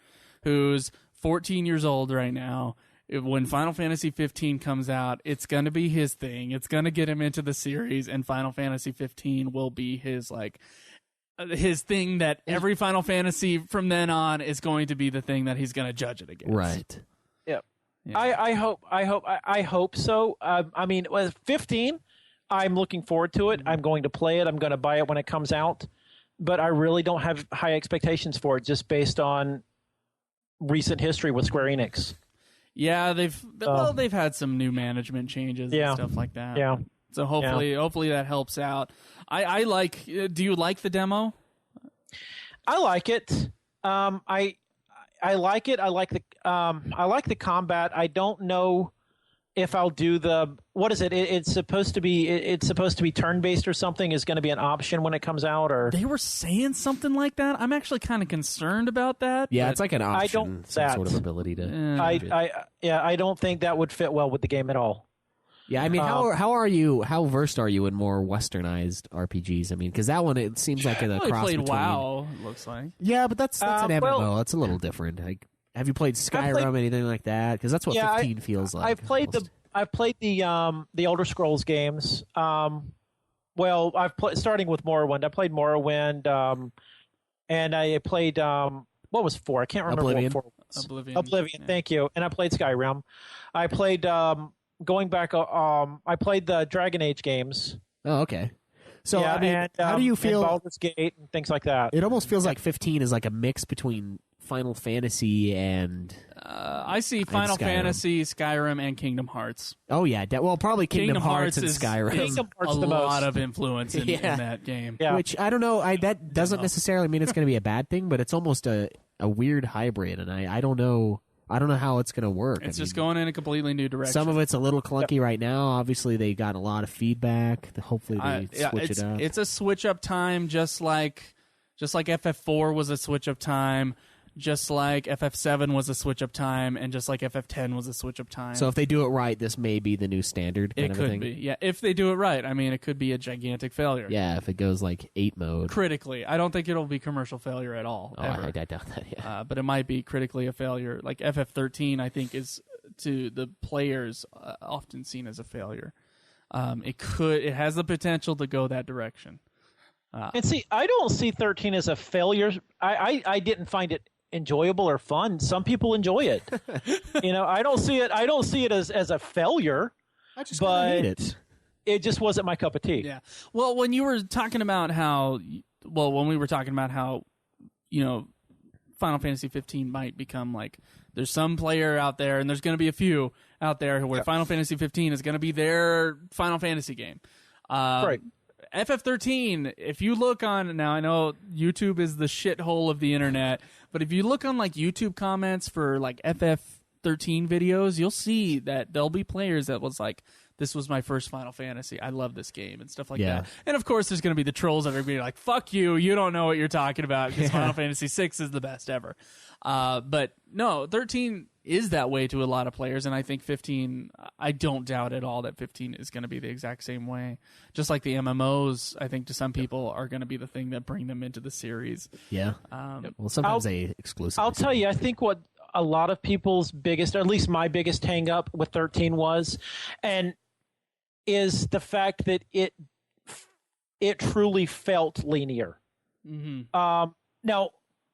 who's 14 years old right now. When Final Fantasy 15 comes out, it's going to be his thing. It's going to get him into the series, and Final Fantasy 15 will be his thing that every Final Fantasy from then on is going to be the thing that he's going to judge it against. Right. Yep. Yeah. I hope so. I mean, with 15, I'm looking forward to it. I'm going to play it. I'm going to buy it when it comes out. But I really don't have high expectations for it, just based on recent history with Square Enix. Yeah, they've had some new management changes and stuff like that. Yeah. So hopefully that helps out. I like. Do you like the demo? I like it. I like it. I like the combat. I don't know if I'll do what is it? It's supposed to be turn-based or something is going to be an option when it comes out, or they were saying something like that. I'm actually kind of concerned about that. Yeah, it's like an option, some sort of ability to. I don't think that would fit well with the game at all. Yeah, I mean, how versed are you in more westernized RPGs? I mean, because that one, it seems like a cross played between. WoW, looks like. Yeah, but that's an MMO. It's a little different. Like, have you played Skyrim, anything like that? Because that's what 15 feels like. I've played the Elder Scrolls games. Well, starting with Morrowind. I played Morrowind, and I played what was 4? I can't remember Oblivion. what 4 was. Oblivion. Yeah. Thank you. And I played Skyrim. I played going back. I played the Dragon Age games. Oh, okay. So yeah, I mean, how do you feel? And Baldur's Gate and things like that. It almost feels like 15 is like a mix between Final Fantasy and I see Final Fantasy, Skyrim, and Kingdom Hearts. Oh yeah, probably Kingdom Hearts and Skyrim. Kingdom Hearts a lot of influence in that game. Yeah. Which I don't know. That doesn't necessarily mean it's going to be a bad thing, but it's almost a weird hybrid, and I don't know. I don't know how it's going to work. It's just going in a completely new direction. Some of it's a little clunky right now. Obviously, they got a lot of feedback. Hopefully, they switch it up. It's a switch up time, just like FF4 was a switch up time, just like FF7 was a switch up time, and just like FF10 was a switch up time. So if they do it right, this may be the new standard. It could be, yeah. If they do it right, I mean, it could be a gigantic failure. Yeah, if it goes like 8 mode. Critically, I don't think it'll be commercial failure at all. Oh, I doubt that. Yeah, but it might be critically a failure. Like FF13, I think is to the players often seen as a failure. It has the potential to go that direction. And see, I don't see 13 as a failure. I didn't find it enjoyable or fun. Some people enjoy it. I don't see it as a failure. I just hate it. It just wasn't my cup of tea. Yeah. Well, when we were talking about how Final Fantasy 15 might become like there's some player out there, and there's going to be a few out there where Final Fantasy 15 is going to be their Final Fantasy game. Right. FF13, if you look on, now I know YouTube is the shithole of the internet, but if you look on like YouTube comments for like FF13 videos, you'll see that there'll be players that was like, this was my first Final Fantasy. I love this game and stuff like that. And of course, there's going to be the trolls that are going to be like, fuck you. You don't know what you're talking about because Final Fantasy VI is the best ever. But no, 13 is that way to a lot of players. And I think 15, I don't doubt at all that 15 is going to be the exact same way. Just like the MMOs, I think to some people are going to be the thing that bring them into the series. Yeah. Well, sometimes they exclusively. I'll tell you, I think what a lot of people's biggest, or at least my biggest hang up with 13 was, and is the fact that it truly felt linear. Mm-hmm. Now,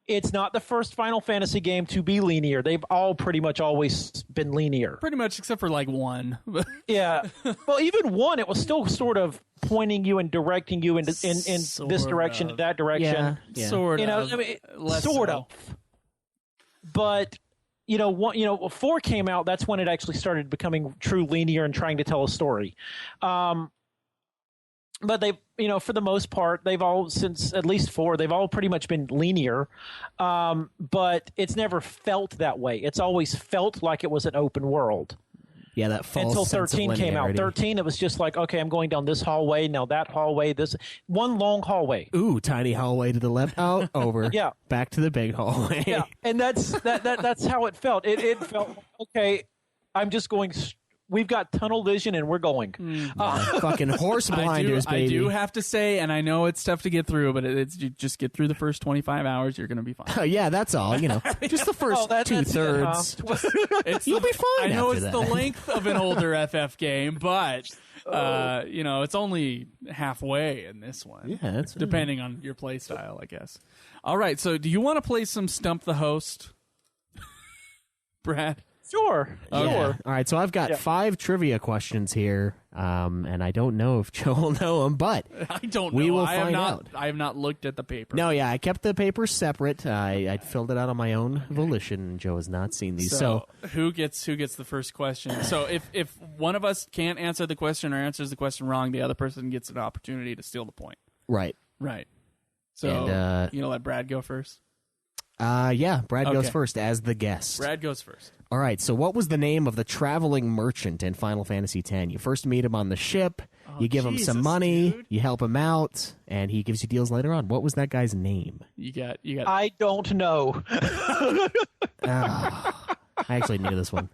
it's not the first Final Fantasy game to be linear. They've all pretty much always been linear. Pretty much, except for like 1. Yeah. Well, even 1, it was still sort of pointing you and directing you in this direction, in that direction. Yeah. Sort of. I mean, sort of. But 4 came out. That's when it actually started becoming true linear and trying to tell a story. But they've, for the most part, they've all, since at least 4, they've all pretty much been linear. But it's never felt that way. It's always felt like it was an open world. Yeah, that false until sense of 13 came out. linearity. 13, it was just like, okay, I'm going down this hallway, now that hallway, this one long hallway. Ooh, tiny hallway to the left, out, over. Yeah. Back to the big hallway. Yeah, and that's how it felt. It felt, okay, I'm just going. We've got tunnel vision and we're going. Fucking horse blinders, baby. I do have to say, and I know it's tough to get through, but it's you just get through the first 25 hours, you're going to be fine. Oh, yeah, that's all. Just the first two-thirds. You'll be fine. I know after it's that. the length of an older FF game, but it's only halfway in this one. Yeah, that's depending on your play style, I guess. All right, so do you want to play some Stump the Host, Brad? Sure. All right, so I've got 5 trivia questions here, and I don't know if Joe will know them, but I don't know. we will find out. I have not looked at the paper. No, yeah, I kept the paper separate. I filled it out on my own volition, and Joe has not seen these. So who gets the first question? So if one of us can't answer the question or answers the question wrong, the other person gets an opportunity to steal the point. Right. So And, let Brad go first. Brad goes Okay. first as the guest. Brad goes first. All right, so what was the name of the traveling merchant in Final Fantasy X? You first meet him on the ship, you give him some Jesus, money, dude. you help him out, and he gives you deals later on. What was that guy's name? You got. I don't know. I actually knew this one.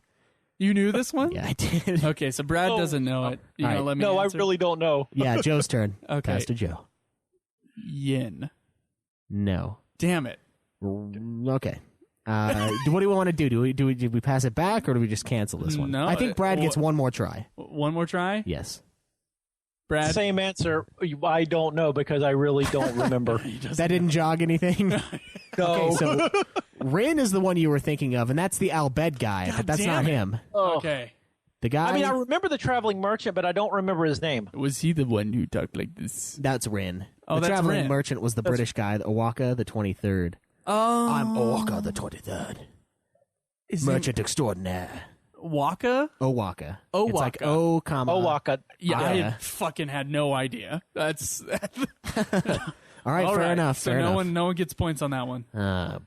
You knew this one? Yeah, I did. Okay, so Brad doesn't know it. You All gonna right. let me No, answer? I really don't know. Yeah, Joe's turn. Okay. Pass to Joe. Yin. No. Damn it. Okay. What do we want to do? Do we pass it back, or do we just cancel this one? No, I think Brad gets one more try. One more try? Yes. Brad? Same answer. I don't know because I really don't remember. That didn't jog anything? No. Okay, so Rin is the one you were thinking of, and that's the Albed guy, but that's not damn it. him. Okay. The guy... I mean, I remember the traveling merchant, but I don't remember his name. Was he the one who talked like this? That's Rin. Oh, the that's traveling Rin. merchant was the British guy, Owaka the 23rd. Oh. I'm Owaka the 23rd. Merchant extraordinaire. Waka? Owaka. Owaka. It's like O, comma. Owaka. Yeah, Yeah. I fucking had no idea. That's All right, all fair right. enough. So fair enough. no one gets points on that one.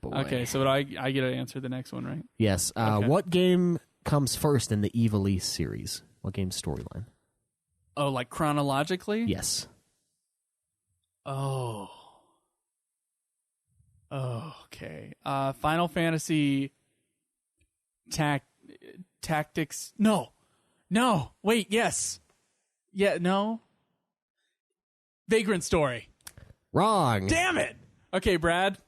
Boy. Okay, so I get to answer the next one, right? Yes. Okay. What game comes first in the Evil East series? What game's storyline? Oh, like chronologically? Yes. Oh. Okay. Final Fantasy Tactics. No. Wait, yes. Yeah, no. Vagrant Story. Wrong. Damn it. Okay, Brad.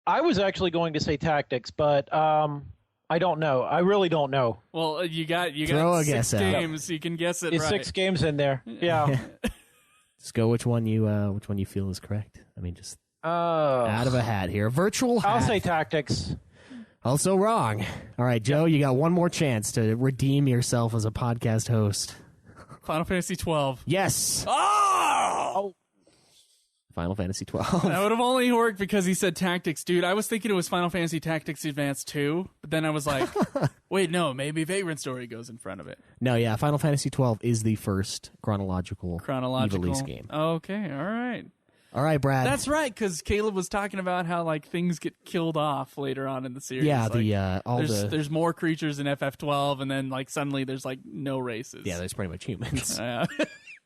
I was actually going to say tactics, but I don't know. I really don't know. Well, you got Throw a 6 guess out. games. You can guess it It's right. 6 games in there. Yeah. Just go which one you feel is correct. I mean, just out of a hat here. Virtual hat. I'll say tactics. Also wrong. All right, Joe, you got one more chance to redeem yourself as a podcast host. Final Fantasy XII. Yes. Oh! Final Fantasy XII. That would have only worked because he said Tactics, dude. I was thinking it was Final Fantasy Tactics Advance 2, but then I was like, wait, no, maybe Vagrant Story goes in front of it. No, yeah, Final Fantasy XII is the first chronological release game. Okay, all right. All right, Brad. That's right, because Kaleb was talking about how like things get killed off later on in the series. Yeah, like, there's more creatures in FF12, and then like suddenly there's like no races. Yeah, there's pretty much humans.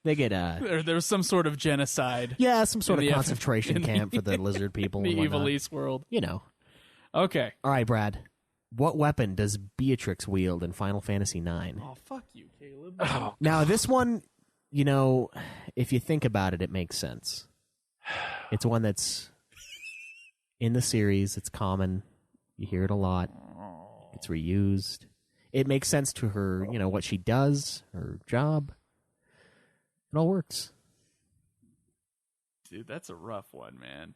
They get there's some sort of genocide. Yeah, some sort of concentration camp for the lizard people. The Evil East world. You know. Okay. All right, Brad. What weapon does Beatrix wield in Final Fantasy IX? Oh, fuck you, Kaleb. Oh, now, this one, you know, if you think about it, it makes sense. It's one that's in the series. It's common. You hear it a lot. It's reused. It makes sense to her, you know, what she does, her job. It all works. Dude, that's a rough one, man.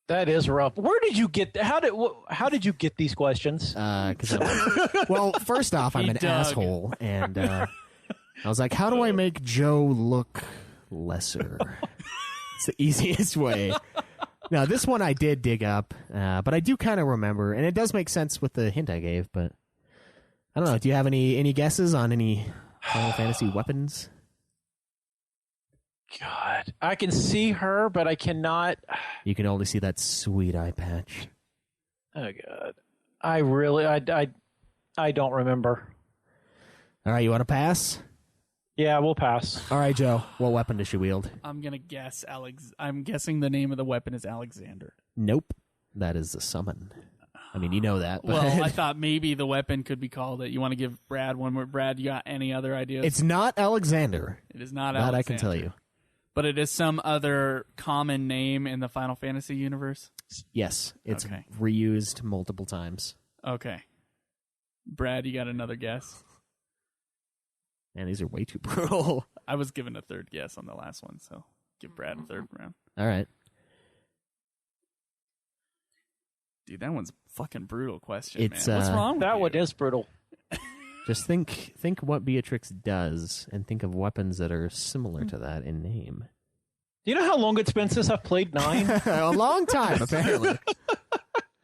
that is rough. Where did you get? How did you get these questions? Well, first off, I'm an asshole, and I was like, how do I make Joe look lesser? It's the easiest way. Now, this one I did dig up, but I do kind of remember, and it does make sense with the hint I gave, but I don't know. Do you have any guesses on any Final Fantasy weapons? God, I can see her, but I cannot. You can only see that sweet eye patch. Oh God, I don't remember. All right, you want to pass? Yeah, we'll pass. All right, Joe. What weapon does she wield? I'm gonna guess I'm guessing the name of the weapon is Alexander. Nope, that is the summon. I mean, you know that. But Well, I thought maybe the weapon could be called it. You want to give Brad one more? Brad, you got any other ideas? it's not Alexander. It is not That Alexander. I can tell you. But it is some other common name in the Final Fantasy universe? Yes, it's Okay. reused multiple times. Okay. Brad, you got another guess? Man, these are way too brutal. I was given a third guess on the last one, so give Brad a third round. All right. Dude, that one's a fucking brutal question, It's, man. What's wrong with That you? one is brutal. Just think what Beatrix does, and think of weapons that are similar to that in name. Do you know how long it's been since I've played 9? A long time, apparently.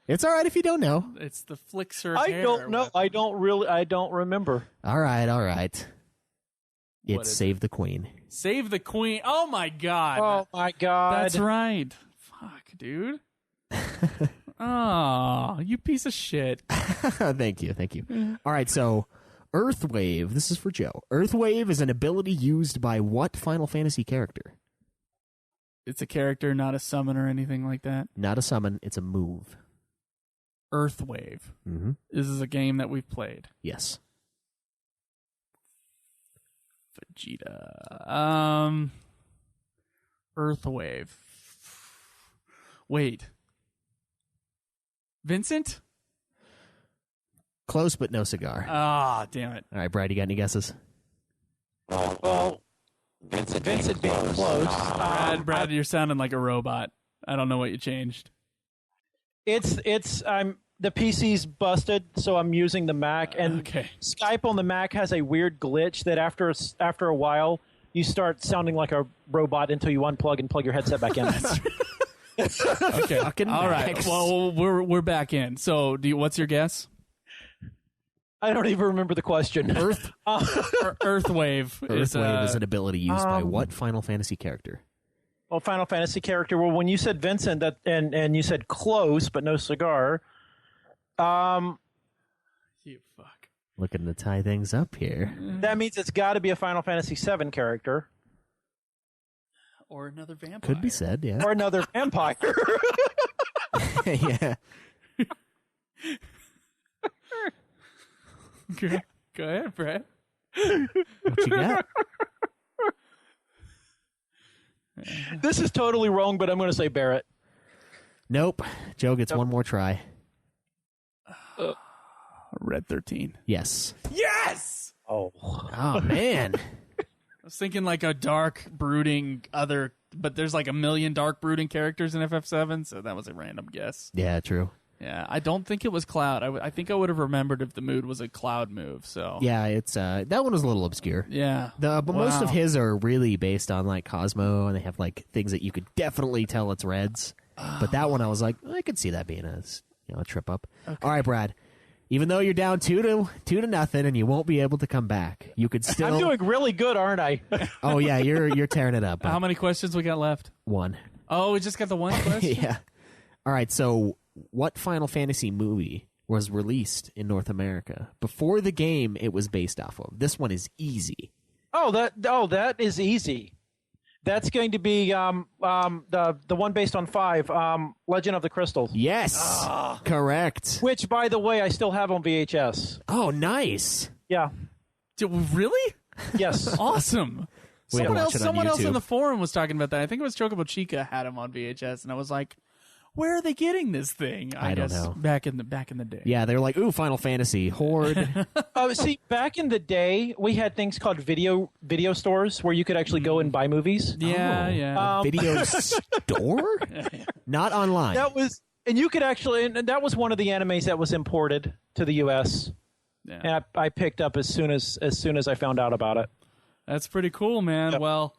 It's all right if you don't know. It's the Flixer I hair don't know. weapon. I don't remember. All right. What It's is Save the Queen. Save the Queen. Oh, my God. Oh my God. That's right. Fuck, dude. Oh, you piece of shit. Thank you. All right, so Earthwave. This is for Joe. Earthwave is an ability used by what Final Fantasy character? It's a character, not a summon or anything like that. Not a summon. It's a move. Earthwave. Mm-hmm. This is a game that we've played. Yes. Vegeta. Earthwave. Wait. Vincent? Close, but no cigar. Ah, damn it. All right, Brad, you got any guesses? Well, Vincent being close. Brad, you're sounding like a robot. I don't know what you changed. The PC's busted, so I'm using the Mac, and Okay. Skype on the Mac has a weird glitch that after a while you start sounding like a robot until you unplug and plug your headset back in. Okay. Fucking All right. Max. Well, we're back in. So, what's your guess? I don't even remember the question. Earthwave. Earthwave is an ability used by what Final Fantasy character? Well, Final Fantasy character. Well, when you said Vincent, and you said close but no cigar. You fuck. Looking to tie things up here. That means it's got to be a Final Fantasy VII character Or another vampire. Could be said, yeah. or another vampire. Yeah. Go ahead, Brad. What you got? This is totally wrong, but I'm going to say Barrett. Nope. Joe gets one more try. Red 13. Yes. Yes! Oh. Oh, man. I was thinking like a dark, brooding but there's like a million dark, brooding characters in FF7, so that was a random guess. Yeah, true. Yeah, I don't think it was Cloud. I think I would have remembered if the mood was a Cloud move. So Yeah, it's that one was a little obscure. yeah, But most of his are really based on like Cosmo, and they have like things that you could definitely tell it's Reds. But that one, I was like, I could see that being a trip up. Okay. All right, Brad. Even though you're down 2-0 and you won't be able to come back, you could still. I'm doing really good, aren't I? Oh yeah, you're tearing it up. How many questions we got left? One. Oh, we just got the one question. Yeah. All right. So, what Final Fantasy movie was released in North America before the game it was based off of? This one is easy. That is easy. That's going to be the one based on 5, Legend of the Crystals. Yes, correct. Which, by the way, I still have on VHS. Oh, nice. Yeah. Really? Yes. Awesome. We had to watch it on Someone else YouTube. in the forum was talking about that. I think it was Chocobo Chica had him on VHS, and I was like, "Where are they getting this thing?" I don't guess know. back in the day. Yeah, they were like, ooh, Final Fantasy Horde. See, back in the day, we had things called video stores where you could actually go and buy movies. Yeah, Oh. yeah. Video store? Not online. That was, and you could actually, and that was one of the animes that was imported to the U.S. Yeah. And I picked up as soon as I found out about it. That's pretty cool, man. Yep. Well,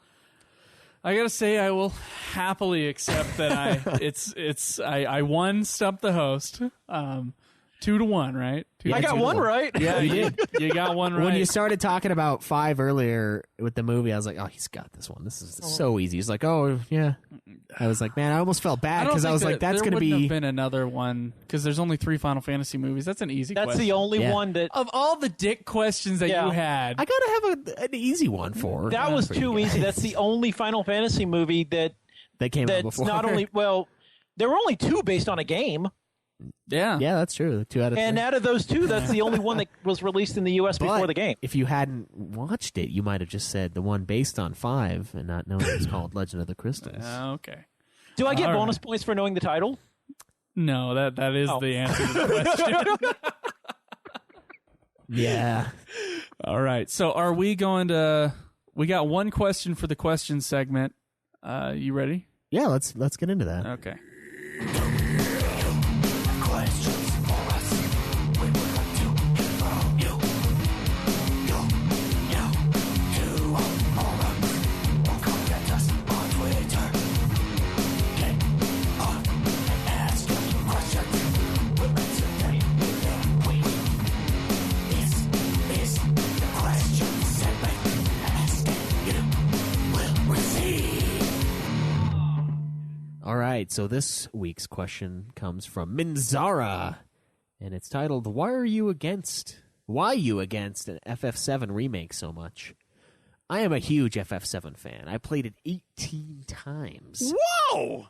I gotta say, I will happily accept that I won Stump the Host, 2-1, right? I got one right. Yeah, you did. You got one right. When you started talking about 5 earlier with the movie, I was like, oh, he's got this one. This is so easy. He's like, oh, yeah. I was like, man, I almost felt bad because I was like, that's going to There wouldn't be. have been another one because there's only 3 Final Fantasy movies. That's an easy That's question. the only Yeah. one that. Of all the dick questions that Yeah. you had, I got to have an easy one for. That was for you too guys. easy. That's the only Final Fantasy movie that came out that's before. not only, well, there were only 2 based on a game. yeah. Yeah, that's true. 2 out of 3. And out of those 2, that's the only one that was released in the U.S. before But the game. if you hadn't watched it, you might have just said the one based on 5 and not known it was called Legend of the Crystals. Okay. Do I get All bonus right. points for knowing the title? No, that is Oh. the answer to the question. Yeah. All right. So are we going to? We got one question for the question segment. You ready? Yeah, let's get into that. Okay. All right, so this week's question comes from Minzara, and it's titled, Why you against an FF7 remake so much? I am a huge FF7 fan. I played it 18 times. Whoa!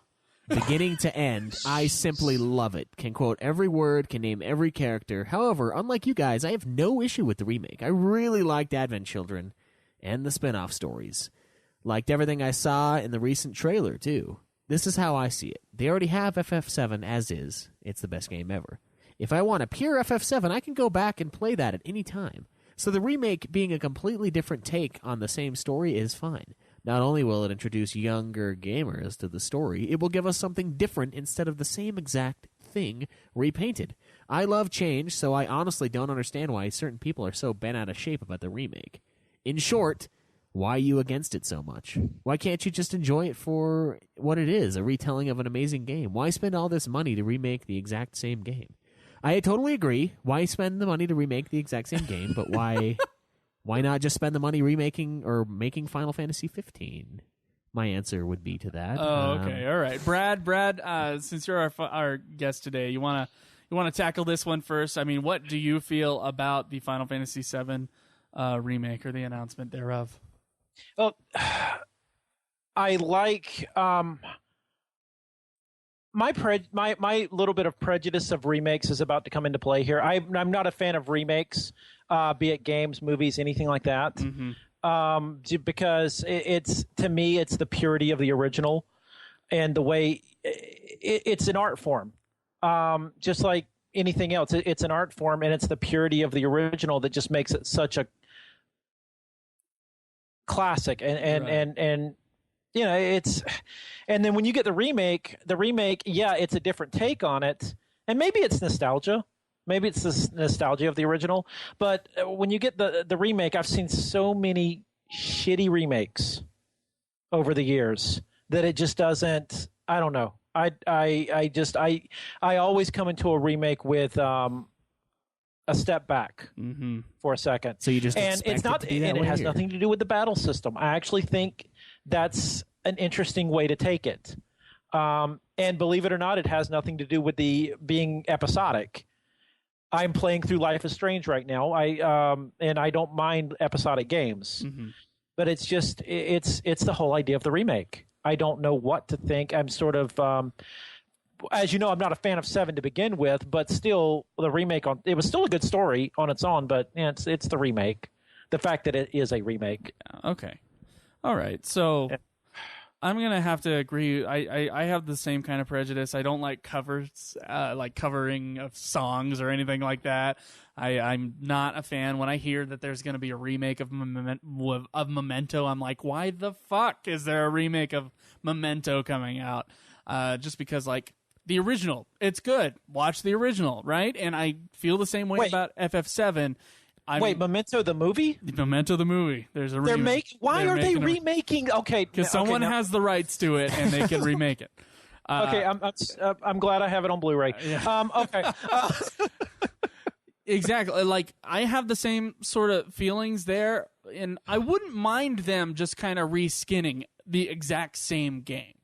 Beginning to end, I simply love it. Can quote every word, can name every character. However, unlike you guys, I have no issue with the remake. I really liked Advent Children and the spin-off stories. Liked everything I saw in the recent trailer, too. This is how I see it. They already have FF7 as is. It's the best game ever. If I want a pure FF7, I can go back and play that at any time. So the remake being a completely different take on the same story is fine. Not only will it introduce younger gamers to the story, it will give us something different instead of the same exact thing repainted. I love change, so I honestly don't understand why certain people are so bent out of shape about the remake. In short, why you against it so much? Why can't you just enjoy it for what it is, a retelling of an amazing game? Why spend all this money to remake the exact same game? I totally agree. Why spend the money to remake the exact same game, but why not just spend the money remaking or making Final Fantasy XV? My answer would be to that. Oh, okay. All right. Brad, since you're our guest today, you want to tackle this one first? I mean, what do you feel about the Final Fantasy VII remake or the announcement thereof? Well, I like my little bit of prejudice of remakes is about to come into play here. I'm not a fan of remakes, be it games, movies, anything like that, because it's to me it's the purity of the original and the way it's an art form, just like anything else. It's an art form, and it's the purity of the original that just makes it such a classic and you know it's, and then when you get the remake, yeah, it's a different take on it, And maybe it's nostalgia. Maybe it's this nostalgia of the original. But when you get the remake, I've seen so many shitty remakes over the years that it just doesn't. I don't know. I always come into a remake with a step back for a second. So you just and it's not, it to be that and it way, has or? nothing to do with the battle system. I actually think that's an interesting way to take it. And believe it or not, it has nothing to do with the being episodic. I'm playing through Life is Strange right now. And I don't mind episodic games, but it's just it's the whole idea of the remake. I don't know what to think. I'm sort of as you know, I'm not a fan of 7 to begin with, but still, the remake it was still a good story on its own. But it's the remake. The fact that it is a remake. Okay, all right. So I'm gonna have to agree. I have the same kind of prejudice. I don't like covers, like covering of songs or anything like that. I'm not a fan. When I hear that there's gonna be a remake of Memento, I'm like, why the fuck is there a remake of Memento coming out? Just because, like, the original, it's good. Watch the original, right? And I feel the same way about FF7. Wait, Memento the movie? Memento the movie. There's a remake. Why are they remaking? Okay, because someone has the rights to it and they can remake it. Okay, I'm glad I have it on Blu-ray. Yeah. Okay. Exactly. Like, I have the same sort of feelings there, and I wouldn't mind them just kind of reskinning the exact same game.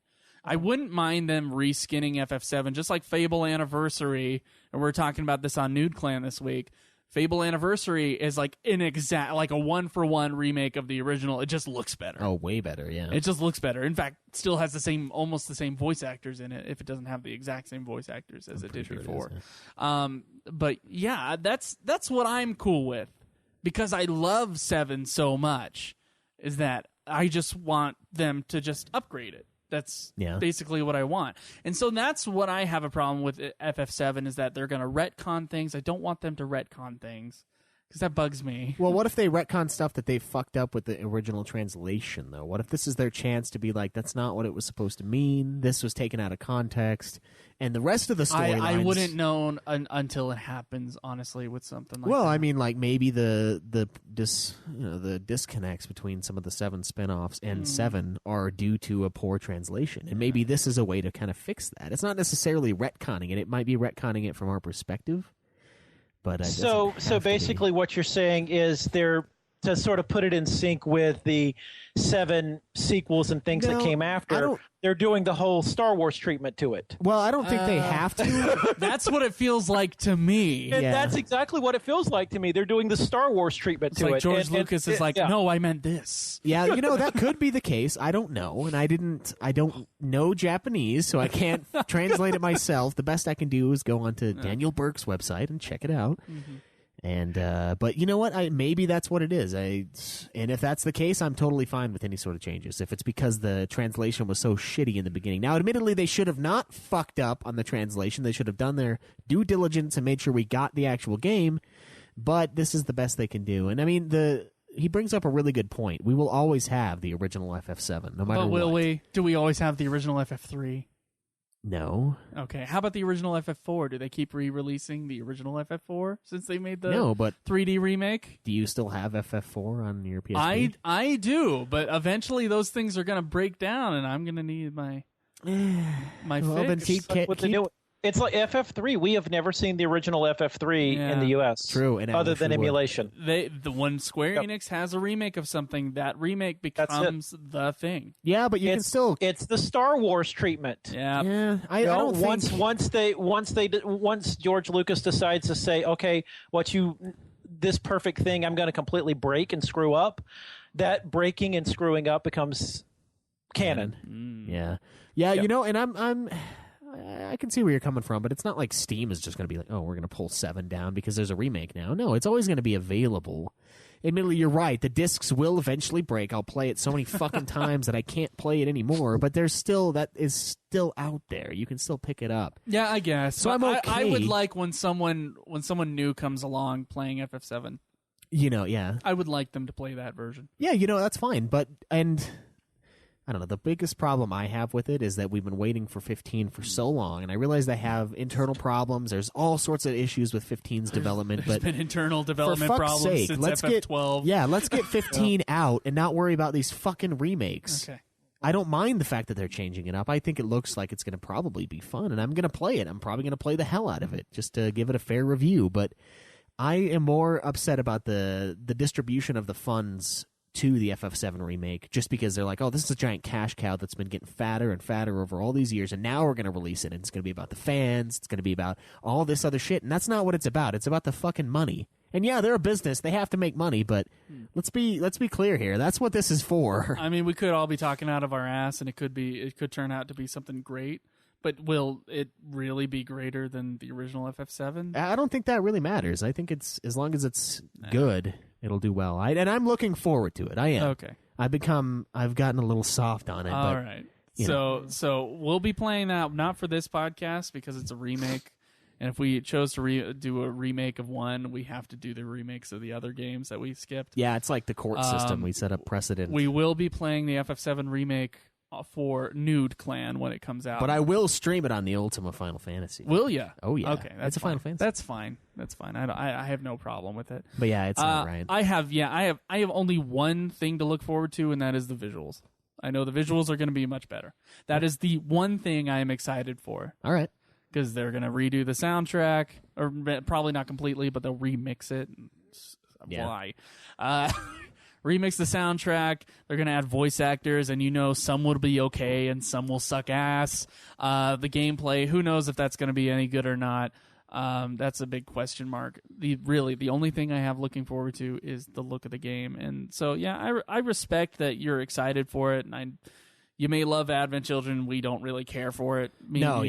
I wouldn't mind them reskinning FF7, just like Fable Anniversary, and we're talking about this on Nude Clan this week. Fable Anniversary is like a 1-for-1 remake of the original. It just looks better. Oh, way better, yeah. It just looks better. In fact, it still has almost the same voice actors in it, if it doesn't have the exact same voice actors as it did before. It is, yeah. But yeah, that's what I'm cool with, because I love 7 so much, is that I just want them to just upgrade it. That's basically what I want. And so that's what I have a problem with FF7, is that they're going to retcon things. I don't want them to retcon things, because that bugs me. Well, what if they retcon stuff that they fucked up with the original translation, though? What if this is their chance to be like, that's not what it was supposed to mean, this was taken out of context, and the rest of the storylines... I wouldn't know until it happens, honestly, with something like that. Well, I mean, like, maybe the disconnects between some of the 7 spinoffs and 7 are due to a poor translation, and maybe this is a way to kind of fix that. It's not necessarily retconning it. It might be retconning it from our perspective. But so basically what you're saying is they're to sort of put it in sync with the 7 sequels and things that came after. They're doing the whole Star Wars treatment to it. Well, I don't think they have to. That's what it feels like to me. And that's exactly what it feels like to me. They're doing the Star Wars treatment to like it. George Lucas is like, no, I meant this. Yeah, that could be the case. I don't know, and I don't know Japanese, so I can't translate it myself. The best I can do is go onto Daniel Burke's website and check it out. Mm-hmm. And but you know what? Maybe that's what it is. And if that's the case, I'm totally fine with any sort of changes. If it's because the translation was so shitty in the beginning. Now, admittedly, they should have not fucked up on the translation. They should have done their due diligence and made sure we got the actual game. But this is the best they can do. And I mean, he brings up a really good point. We will always have the original FF7, no matter what. Will we? Do we always have the original FF3? No. Okay. How about the original FF4? Do they keep re-releasing the original FF4 since they made the 3D remake? Do you still have FF4 on your PSP? I do, but eventually those things are going to break down, and I'm going to need my fix. It's like FF3. We have never seen the original FF3 in the U.S. True, and other than emulation. When Square Enix has a remake of something, that remake becomes the thing. Yeah, but can still. It's the Star Wars treatment. Yeah. I don't think once George Lucas decides to say, okay, this perfect thing, I'm going to completely break and screw up. That breaking and screwing up becomes canon. Yeah. And I can see where you're coming from, but it's not like Steam is just going to be like, oh, we're going to pull 7 down because there's a remake now. No, it's always going to be available. Admittedly, you're right. The discs will eventually break. I'll play it so many fucking times that I can't play it anymore, but that is still out there. You can still pick it up. Yeah, I guess. So I'm okay. I would like when someone new comes along playing FF7. Yeah. I would like them to play that version. Yeah, that's fine. I don't know. The biggest problem I have with it is that we've been waiting for 15 for so long, and I realize they have internal problems. There's all sorts of issues with 15's development. There's but been internal development for fuck's problems sake, since let's FF12. let's get 15 out and not worry about these fucking remakes. Okay. I don't mind the fact that they're changing it up. I think it looks like it's going to probably be fun, and I'm going to play it. I'm probably going to play the hell out of it just to give it a fair review. But I am more upset about the distribution of the funds to the FF7 remake, just because they're like, oh, this is a giant cash cow that's been getting fatter and fatter over all these years, and now we're going to release it, and it's going to be about the fans, it's going to be about all this other shit, and that's not what it's about. It's about the fucking money. And yeah, they're a business; they have to make money. But let's be clear here. That's what this is for. I mean, we could all be talking out of our ass, and it could turn out to be something great. But will it really be greater than the original FF7? I don't think that really matters. I think it's as long as it's good, it'll do well. And I'm looking forward to it. I am. Okay. I've gotten a little soft on it. All but, right. So we'll be playing that not for this podcast because it's a remake. And if we chose to do a remake of one, we have to do the remakes of the other games that we skipped. Yeah, it's like the court system. We set up precedent. We will be playing the FF7 remake for Nude Clan when it comes out. But I will stream it on the Ultima Final Fantasy. Will ya? Oh yeah. Okay, that's a fine. Final Fantasy. That's fine. That's fine. I have no problem with it. But yeah, it's not right. I have only one thing to look forward to, and that is the visuals. I know the visuals are going to be much better. That is the one thing I am excited for. All right. Because they're going to redo the soundtrack, or probably not completely, but they'll remix it. Yeah. Why? Remix the soundtrack. They're going to add voice actors, and some will be okay and some will suck ass. The gameplay, who knows if that's going to be any good or not. That's a big question mark. The only thing I have looking forward to is the look of the game. And so, yeah, I respect that you're excited for it, and you may love Advent Children. We don't really care for it. We don't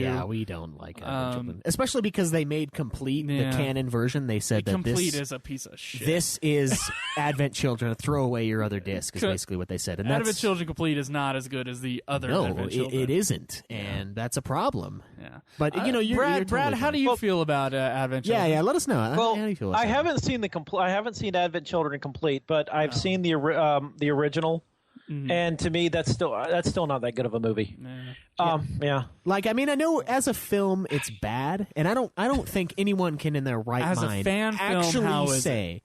like Advent Children. Especially because they made Complete, the canon version. They said that Complete is a piece of shit. This is Advent Children. Throw away your other disc is basically what they said. And Advent Children Complete is not as good as the other Advent Children. It isn't. And that's a problem. Yeah. But, you're Brad, totally how do you feel about Advent Children? Yeah, let us know. Well, how do you feel I haven't seen I haven't seen Advent Children Complete, but I've seen the original. Mm-hmm. And to me, that's still not that good of a movie. Yeah. Like, I mean, I know as a film it's bad, and I don't think anyone can in their right mind as a fan actually film, say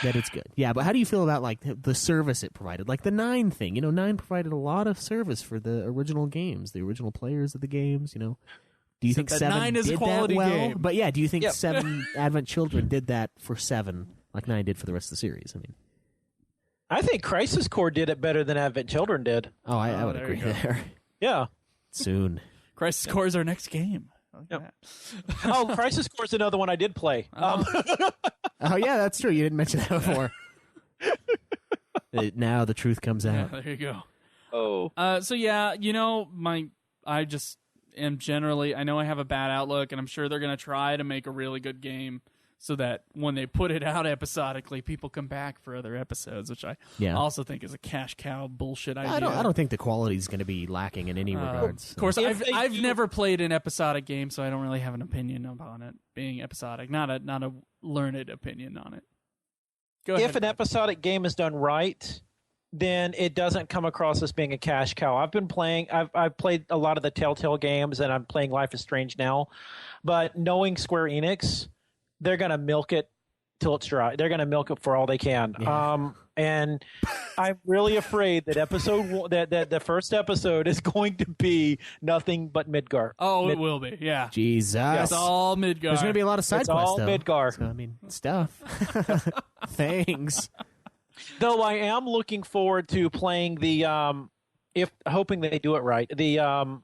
that it's good. Yeah, but how do you feel about like the service it provided? Like the 9 thing, 9 provided a lot of service for the original games, the original players of the games. Do you think 7 9 is did a quality that well? game. But yeah, do you think 7 Advent Children did that for 7 like 9 did for the rest of the series? I mean. I think Crisis Core did it better than Advent Children did. Oh, I would agree there. Yeah. Soon. Crisis Core is our next game. Yep. Crisis Core is another one I did play. Oh, yeah, that's true. You didn't mention that before. Now the truth comes out. Yeah, there you go. Oh. So, yeah, I just am generally, I know I have a bad outlook, and I'm sure they're going to try to make a really good game, so that when they put it out episodically, people come back for other episodes, which I also think is a cash cow bullshit idea. I don't think the quality is going to be lacking in any regards. Of course, I've never played an episodic game, so I don't really have an opinion upon it being episodic. Not a learned opinion on it. Go ahead. If an episodic game is done right, then it doesn't come across as being a cash cow. I've played a lot of the Telltale games, and I'm playing Life is Strange now. But knowing Square Enix, they're going to milk it till it's dry. They're going to milk it for all they can. Yeah. And I'm really afraid that that the first episode is going to be nothing but Midgar. It will be. Yeah. Jesus. It's all Midgar. There's going to be a lot of side quests, all though. Midgar. So, I mean, stuff. Things. Though I am looking forward to playing hoping they do it right, the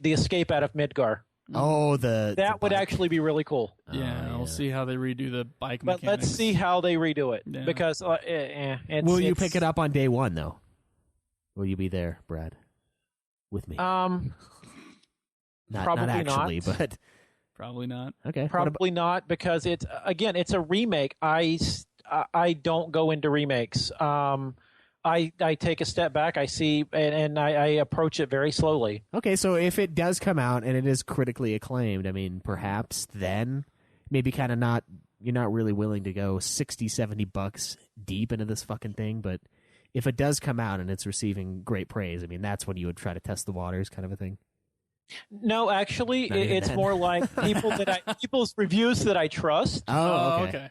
escape out of Midgar. Oh, that would actually be really cool. Yeah, we'll see how they redo the bike mechanics. But let's see how they redo it, because will you pick it up on day 1 though? Will you be there, Brad, with me? Probably not actually, not. But probably not. Okay, probably not, because it's a remake. I don't go into remakes. I take a step back, I see, and I approach it very slowly. Okay, so if it does come out and it is critically acclaimed, I mean, perhaps then maybe kind of you're not really willing to go $60-$70 deep into this fucking thing, but if it does come out and it's receiving great praise, I mean, that's when you would try to test the waters, kind of a thing. No, actually, Not even it's then. more like people's reviews that I trust. Oh, okay.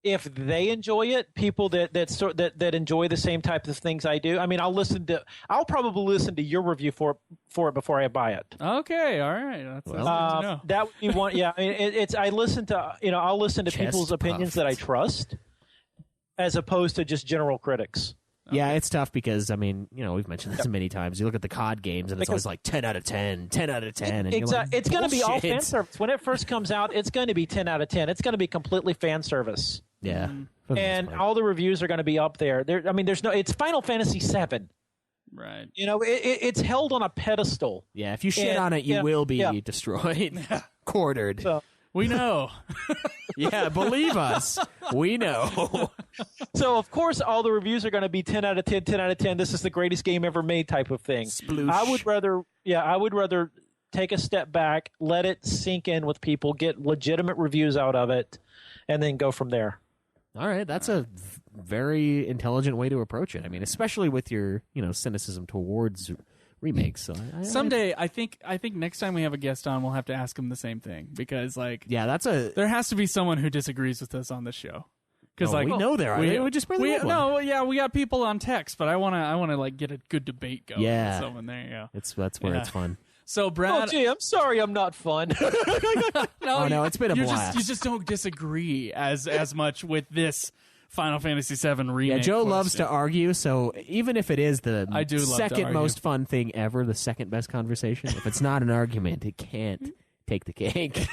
If they enjoy it, people that enjoy the same type of things I do. I mean, I'll probably listen to your review for it before I buy it. Okay, all right. That's good to know. That would be one. Yeah, I mean, I'll listen to Chest people's opinions that I puffed. trust, as opposed to just general critics. Yeah, it's tough because, I mean, we've mentioned this many times. You look at the COD games, and it's always like 10 out of 10, 10 out of 10. And Exactly. Like, it's going to be all bullshit. fan service. When it first comes out, it's going to be 10 out of 10. It's going to be completely fan service. Yeah. For the And most part. all the reviews are going to be up there. It's Final Fantasy VII. Right. It's held on a pedestal. Yeah, if you shit And- on it, you yeah, will be yeah. destroyed. Quartered. So, We know. Yeah, believe us. We know. so of course, all the reviews are going to be 10 out of 10, 10 out of 10. This is the greatest game ever made type of thing. Sploosh. I would rather take a step back, let it sink in with people, get legitimate reviews out of it, and then go from there. All right, that's a very intelligent way to approach it. I mean, especially with your, cynicism towards remakes. So Someday, I think next time we have a guest on, we'll have to ask him the same thing because, yeah, that's a. there has to be someone who disagrees with us on this show. Because we know there are. We just barely had one. No, yeah, we got people on text, but I wanna like get a good debate going. Yeah. with someone. There you go. That's where Yeah. it's fun. So Oh, Brad, gee, I'm sorry I'm not fun. No, it's been a blast. You just don't disagree as much with this Final Fantasy VII remake. Yeah, Joe loves question. to argue, so even if it is the I do love to second argue. most fun thing ever, the second best conversation, if it's not an argument, it can't take the cake.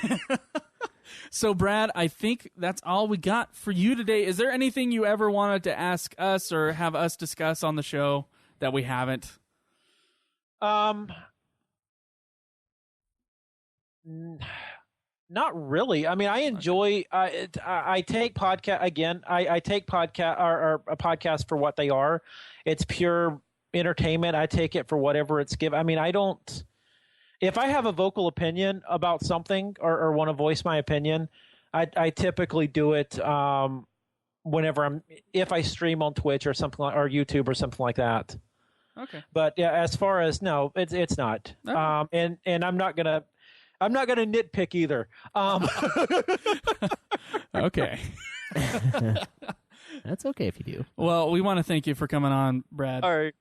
So, Brad, I think that's all we got for you today. Is there anything you ever wanted to ask us or have us discuss on the show that we haven't? Not really. I mean, I enjoy. I take podcast again. I take podcast or a podcast for what they are. It's pure entertainment. I take it for whatever it's given. I mean, I don't. If I have a vocal opinion about something or want to voice my opinion, I typically do it whenever if I stream on Twitch or something or YouTube or something like that. Okay. But yeah, as far as no, it's not. Okay. And I'm not gonna nitpick either. Okay. That's okay if you do. Well, we want to thank you for coming on, Brad. All right.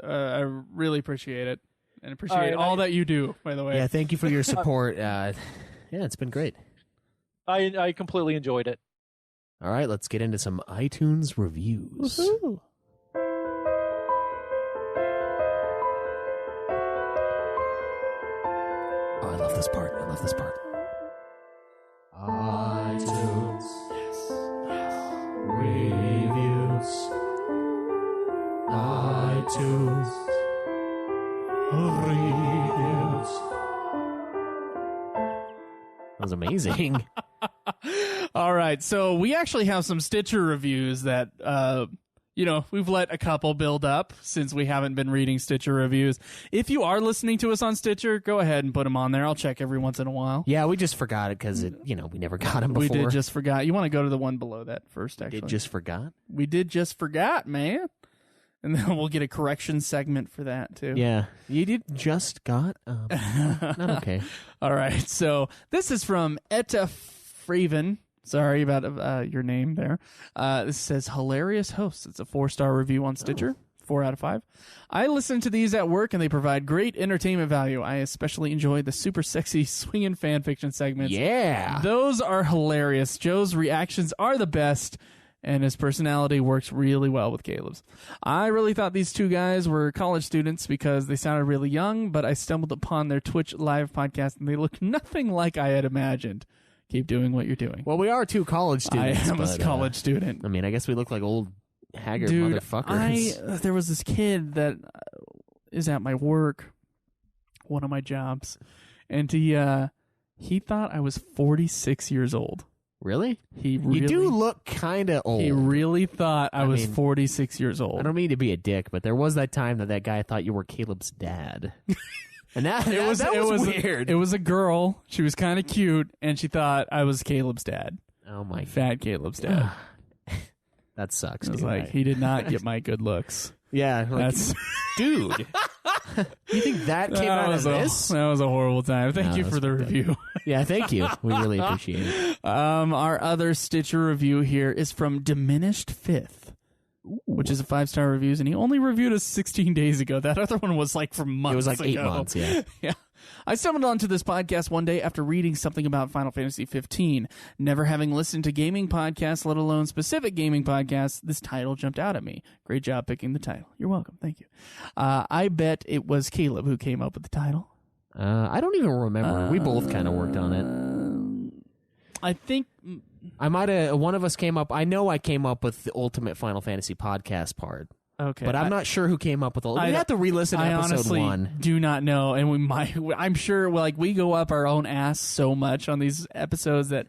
I really appreciate it. And appreciate All right, all that you do, by the way. Yeah, thank you for your support. Yeah, it's been great. I completely enjoyed it. All right, let's get into some iTunes reviews. Woohoo. Oh, I love this part. iTunes reviews. iTunes reviews. That was amazing. All right, so we actually have some Stitcher reviews that, we've let a couple build up since we haven't been reading Stitcher reviews. If you are listening to us on Stitcher, go ahead and put them on there. I'll check every once in a while. Yeah, we just forgot it because we never got them before. We did just forgot. You want to go to the one below that first, actually. Did just forgot? We did just forgot, man. And then we'll get a correction segment for that, too. Yeah. You did just got? Not okay. All right, so this is from Etta Fraven. Sorry about your name there. This says, hilarious hosts. It's a 4-star review on Stitcher. 4 out of 5. I listen to these at work, and they provide great entertainment value. I especially enjoy the super sexy swinging fan fiction segments. Yeah. Those are hilarious. Joe's reactions are the best, and his personality works really well with Kaleb's. I really thought these two guys were college students because they sounded really young, but I stumbled upon their Twitch live podcast, and they look nothing like I had imagined. Keep doing what you're doing. Well, we are 2 college students. I am a but, college student. I mean, I guess we look like old haggard Dude, motherfuckers. there was this kid that is at my work, one of my jobs, and he thought I was 46 years old. Really? You do look kind of old. He really thought I was mean, 46 years old. I don't mean to be a dick, but there was that time that guy thought you were Caleb's dad. And that was weird. It was a girl. She was kind of cute, and she thought I was Caleb's dad. Oh, my God. Fat Caleb's dad. That sucks, It was dude. like, he did not get my good looks. Yeah, like, That's dude. You think that came out of this? That was a horrible time. Thank No, you that for was the fucked up. review. Yeah, thank you. We really appreciate it. Our other Stitcher review here is from Diminished Fifth, which is a 5-star reviews, and he only reviewed us 16 days ago. That other one was like from months. It was like 8 ago. months, yeah. Yeah. I stumbled onto this podcast one day after reading something about Final Fantasy XV. Never having listened to gaming podcasts, let alone specific gaming podcasts, this title jumped out at me. Great job picking the title. You're welcome. Thank you. I bet it was Kaleb who came up with the title. I don't even remember. We both kind of worked on it. I think I might have. One of us came up. I know I came up with the Ultimate Final Fantasy podcast part. okay, But I'm not sure who came up with all. We have to re-listen to I episode honestly 1. do not know, and we might. I'm sure, like, we go up our own ass so much on these episodes that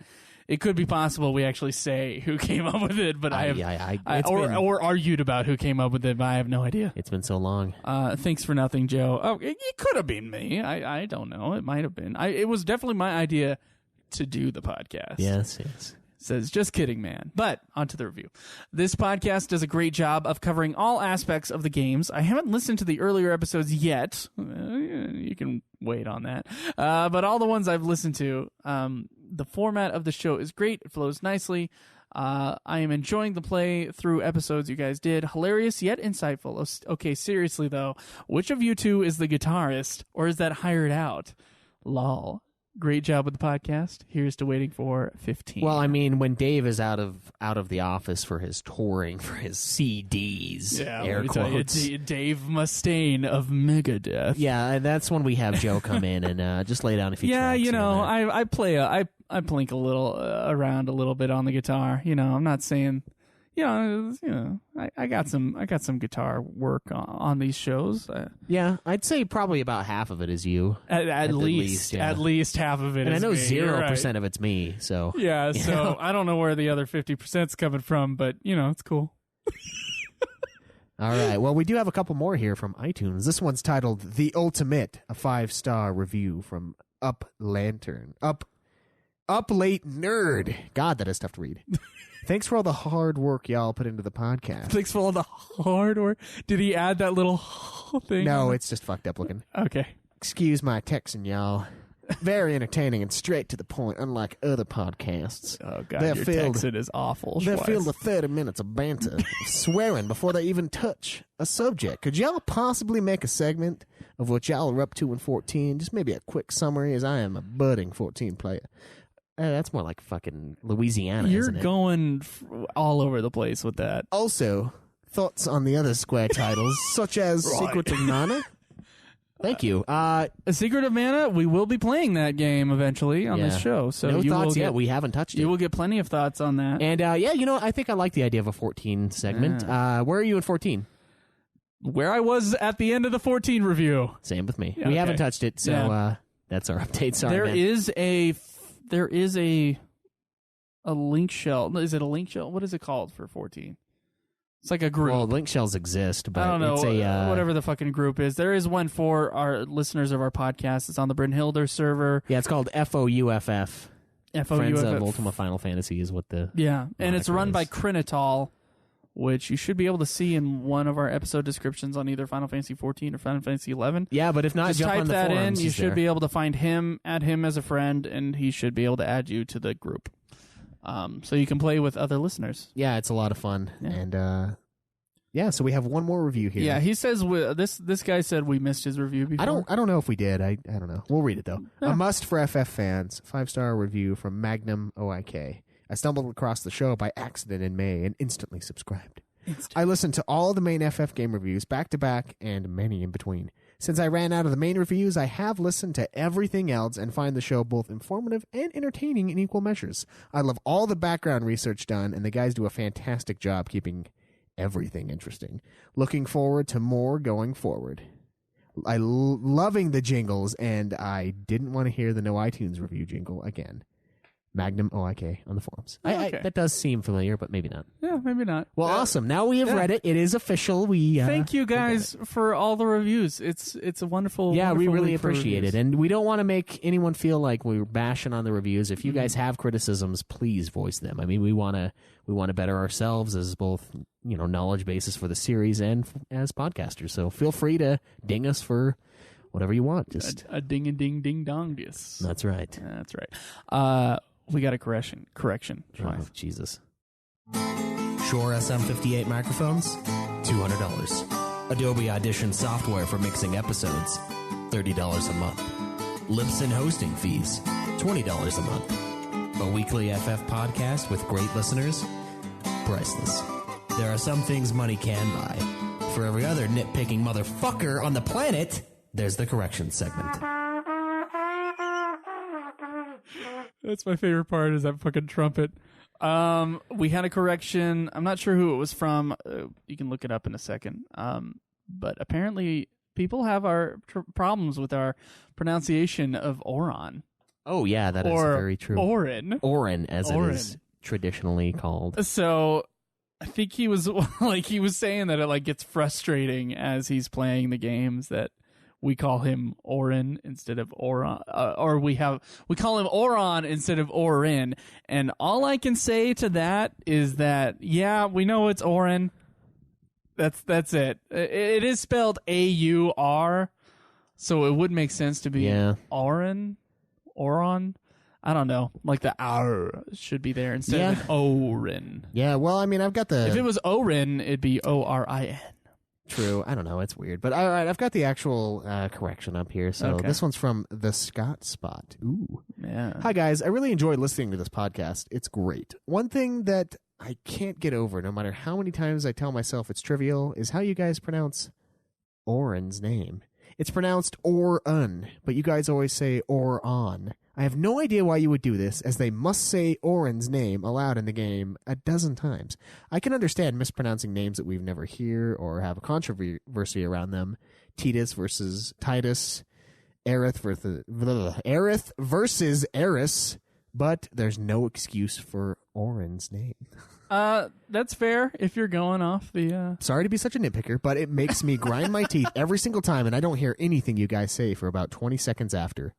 it could be possible we actually say who came up with it. But or argued about who came up with it. But I have no idea. It's been so long. Thanks for nothing, Joe. Oh, it could have been me. I don't know. It might have been. It was definitely my idea to do the podcast. Yes. Says, just kidding, man. But on to the review. This podcast does a great job of covering all aspects of the games. I haven't listened to the earlier episodes yet. You can wait on that. But all the ones I've listened to, the format of the show is great. It flows nicely. I am enjoying the play through episodes you guys did. Hilarious yet insightful. Okay, seriously, though. Which of you two is the guitarist, or is that hired out? Lol. Great job with the podcast. Here's to waiting for 15. Well, I mean, when Dave is out of the office for his touring for his CDs, yeah, air let me tell you, quotes. Dave Mustaine of Megadeth. Yeah, and that's when we have Joe come in and just lay down a few Yeah, tracks. you know, and I play I plink a little around a little bit on the guitar. You know, I'm not saying, I got some guitar work on these shows. yeah, I'd say probably about half of it is you. At least yeah. at least half of it And is I know me. You're 0% right. of it's me, so. Yeah, so I don't know where the other 50%'s coming from, but it's cool. All right, well, we do have a couple more here from iTunes. This one's titled The Ultimate, a 5-star review from Up Late Nerd. God, that is tough to read. Thanks for all the hard work y'all put into the podcast. Thanks for all the hard work. Did he add that little thing? No, it's just fucked up looking. Okay. Excuse my texting, y'all. Very entertaining and straight to the point, unlike other podcasts. Oh, God, They're your filled- Texan is awful. They're Schweiss. filled with 30 minutes of banter, swearing before they even touch a subject. Could y'all possibly make a segment of what y'all are up to in 14? Just maybe a quick summary, as I am a budding 14 player. That's more like fucking Louisiana, You're isn't it? going all over the place with that. Also, thoughts on the other Square titles, such as Secret of Mana? Thank you. A Secret of Mana, we will be playing that game eventually on this show. So no you thoughts will yet. get, We haven't touched it. you will get plenty of thoughts on that. And I think I like the idea of a 14 segment. Where are you in 14? Where I was at the end of the 14 review. Same with me. Yeah, we okay. haven't touched it, so that's our update. Sorry, There man. is a link shell. Is it a link shell? What is it called for 14? It's like a group. Well, link shells exist, but I don't know. it's a whatever the fucking group is. There is one for our listeners of our podcast. It's on the Brynhilder server. Yeah, it's called FOUFF. Friends of FOUFF. Ultima Final Fantasy is what the Yeah, and it's moniker run by is. Crinitol, which you should be able to see in one of our episode descriptions on either Final Fantasy XIV or Final Fantasy XI. Yeah, but if not, Just jump type on the that in. forums. You He's should there. be able to find him, add him as a friend, and he should be able to add you to the group. So you can play with other listeners. Yeah, it's a lot of fun, Yeah. and so we have one more review here. Yeah, he says this guy said we missed his review before. I don't know if we did. I don't know. We'll read it though. Yeah. A must for FF fans. 5-star review from Magnum OIK. I stumbled across the show by accident in May and instantly subscribed. I listened to all the main FF game reviews back to back and many in between. Since I ran out of the main reviews, I have listened to everything else and find the show both informative and entertaining in equal measures. I love all the background research done, and the guys do a fantastic job keeping everything interesting. Looking forward to more going forward. Loving the jingles, and I didn't want to hear the no iTunes review jingle again. Magnum OIK on the forums. Oh, okay. That does seem familiar, but maybe not. Yeah, maybe not. Well, awesome. Now we have read it. It is official. We thank you guys for all the reviews. It's a wonderful. Yeah, wonderful we really week for appreciate reviews. it, and we don't want to make anyone feel like we're bashing on the reviews. If you guys have criticisms, please voice them. I mean, we want to better ourselves as both knowledge bases for the series and as podcasters. So feel free to ding us for whatever you want. Just a ding a ding ding dong dis. That's right. That's right. We got a correction. Oh, Jesus. Shure SM58 microphones, $200. Adobe Audition software for mixing episodes, $30 a month. Libsyn hosting fees, $20 a month. A weekly FF podcast with great listeners, priceless. There are some things money can buy. For every other nitpicking motherfucker on the planet, there's the correction segment. That's my favorite part is that fucking trumpet. We had a correction. I'm not sure who it was from. You can look it up in a second. But apparently people have our problems with our pronunciation of Oron. Oh, yeah, that is very true. Orin. Orin, as it is traditionally called. So I think he was saying that it gets frustrating as he's playing the games that we call him Orin instead of Oron, or we call him Oron instead of Orin. And all I can say to that is that, yeah, we know it's Orin. That's it. It is spelled A-U-R, so it would make sense to be Oron. I don't know. Like the R should be there instead of an Orin. Yeah, well, I mean, I've got the... If it was Orin, it'd be O-R-I-N. True. I don't know. It's weird. But all right, I've got the actual correction up here. So this one's from the Scott Spot. Ooh. Yeah. Hi, guys. I really enjoy listening to this podcast. It's great. One thing that I can't get over, no matter how many times I tell myself it's trivial, is how you guys pronounce Orin's name. It's pronounced Or-un, but you guys always say Or-on. I have no idea why you would do this, as they must say Orin's name aloud in the game a dozen times. I can understand mispronouncing names that we've never heard or have a controversy around them. Titus versus Titus, Aerith versus Eris, but there's no excuse for Orin's name. That's fair if you're going off the... Sorry to be such a nitpicker, but it makes me grind my teeth every single time, and I don't hear anything you guys say for about 20 seconds after.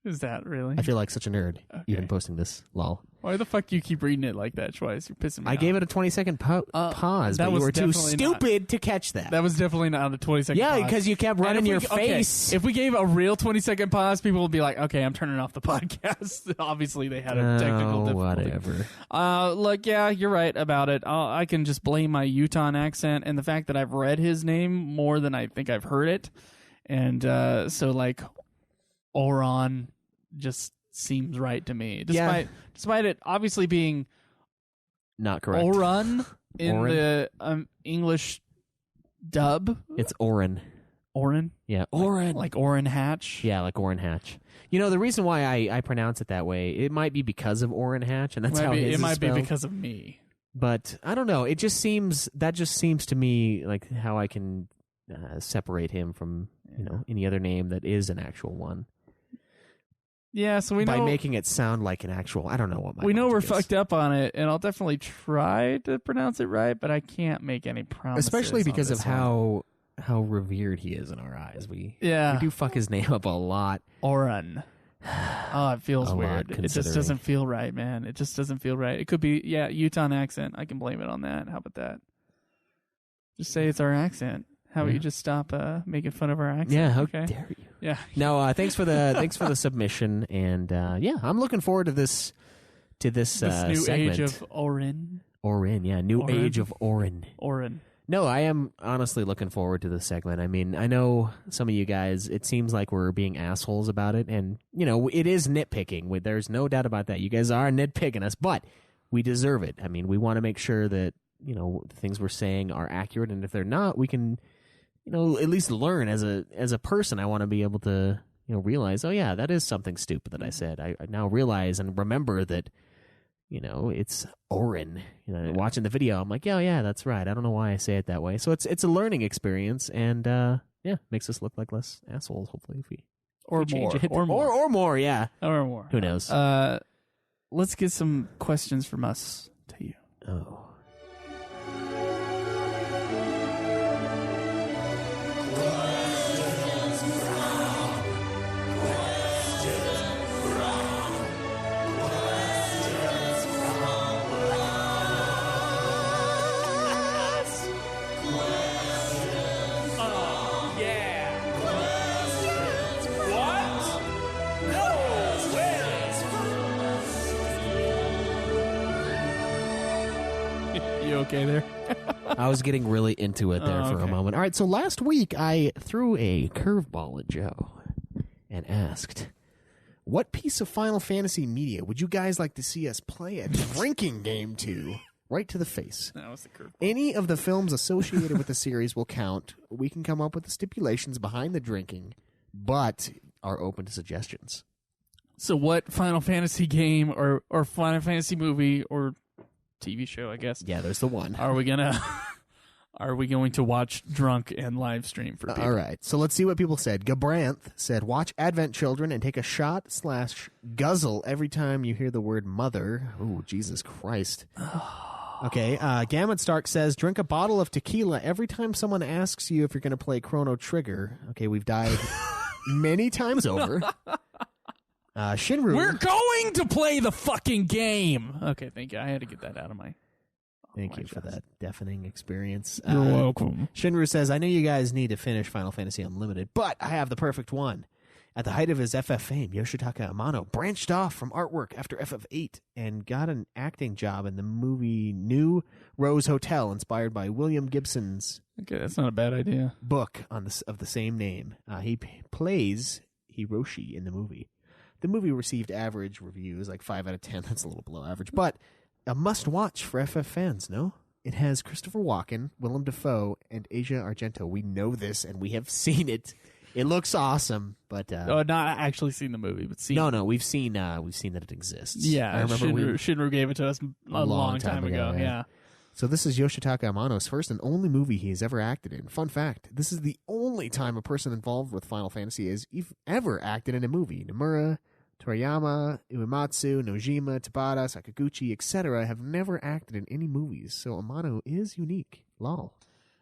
Is that really? I feel like such a nerd, even posting this. Lol. Why the fuck do you keep reading it like that, Schweiss? You're pissing me off. I gave it a 20-second pause, but you were too stupid to catch that. That was definitely not a 20-second pause. Yeah, because you kept running your face. If we gave a real 20-second pause, people would be like, okay, I'm turning off the podcast. Obviously, they had a technical difficulty. Whatever. Look, yeah, you're right about it. I can just blame my Utah accent and the fact that I've read his name more than I think I've heard it. And so, Oron just seems right to me. Despite it obviously being not correct. Oron in the English dub. It's Orin. Orin? Yeah, Orin. Like Orrin Hatch? Yeah, like Orrin Hatch. You know, the reason why I pronounce it that way, it might be because of Orrin Hatch, and that's how it might spelled. be because of me. But I don't know. That just seems to me like how I can separate him from any other name that is an actual one. Yeah, so we know by making it sound like an actual. I don't know what we know we're fucked up on it, and I'll definitely try to pronounce it right, but I can't make any promises. Especially because of how revered he is in our eyes. We do fuck his name up a lot. Orin. Oh, it feels weird. It just doesn't feel right, man. It just doesn't feel right. It could be Utah accent. I can blame it on that. How about that? Just say it's our accent. How about you just stop making fun of our accent? Yeah, how dare you? Yeah. No, thanks for the submission, and I'm looking forward to this new segment. age of Orin. Orin, yeah, new Orin. age of Orin. Orin. No, I am honestly looking forward to this segment. I mean, I know some of you guys, it seems like we're being assholes about it, and it is nitpicking. There's no doubt about that. You guys are nitpicking us, but we deserve it. I mean, we want to make sure that the things we're saying are accurate, and if they're not, we can at least learn as a person. I want to be able to, realize, oh yeah, that is something stupid that I said. I now realize and remember that, it's Orin. Watching the video, I'm like, yeah, that's right. I don't know why I say it that way. So it's a learning experience, and makes us look like less assholes. Hopefully, if we Or If you change more. it, hit the- Or more. Or more, yeah. Or more. Who knows? Let's get some questions from us to you. Oh. You okay there? I was getting really into it there for a okay. moment. All right, so last week I threw a curveball at Joe and asked, what piece of Final Fantasy media would you guys like to see us play a drinking game to? Right to the face. That was the curve. Any of the films associated with the series will count. We can come up with the stipulations behind the drinking, but are open to suggestions. So what Final Fantasy game or Final Fantasy movie or TV show, I guess, Yeah, there's the one. are we going to watch drunk and live stream for people? All right, so let's see what people said. Gabranth said, watch Advent Children and take a shot/guzzle every time you hear the word mother. Oh, Jesus Christ. Okay, Gamut Stark says, drink a bottle of tequila every time someone asks you if you're going to play Chrono Trigger. Okay, we've died many times over. Shinru. We're going to play the fucking game. Okay, thank you. I had to get that out of my. Thank you for that deafening experience. You're welcome. Shinru says, I know you guys need to finish Final Fantasy Unlimited, but I have the perfect one. At the height of his FF fame, Yoshitaka Amano branched off from artwork after FF8 and got an acting job in the movie New Rose Hotel, inspired by William Gibson's Okay, that's not a bad idea. book of the same name. He plays Hiroshi in the movie. The movie received average reviews, like 5 out of 10. That's a little below average, but a must-watch for FF fans, no? It has Christopher Walken, Willem Dafoe, and Asia Argento. We know this, and we have seen it. It looks awesome, but Not actually seen the movie, but seen. no, we've seen that it exists. Yeah, I remember Shinru gave it to us a long time ago. Yeah. So this is Yoshitaka Amano's first and only movie he has ever acted in. Fun fact, this is the only time a person involved with Final Fantasy has ever acted in a movie. Nomura, Toriyama, Uematsu, Nojima, Tabata, Sakaguchi, etc. have never acted in any movies, so Amano is unique. Lol.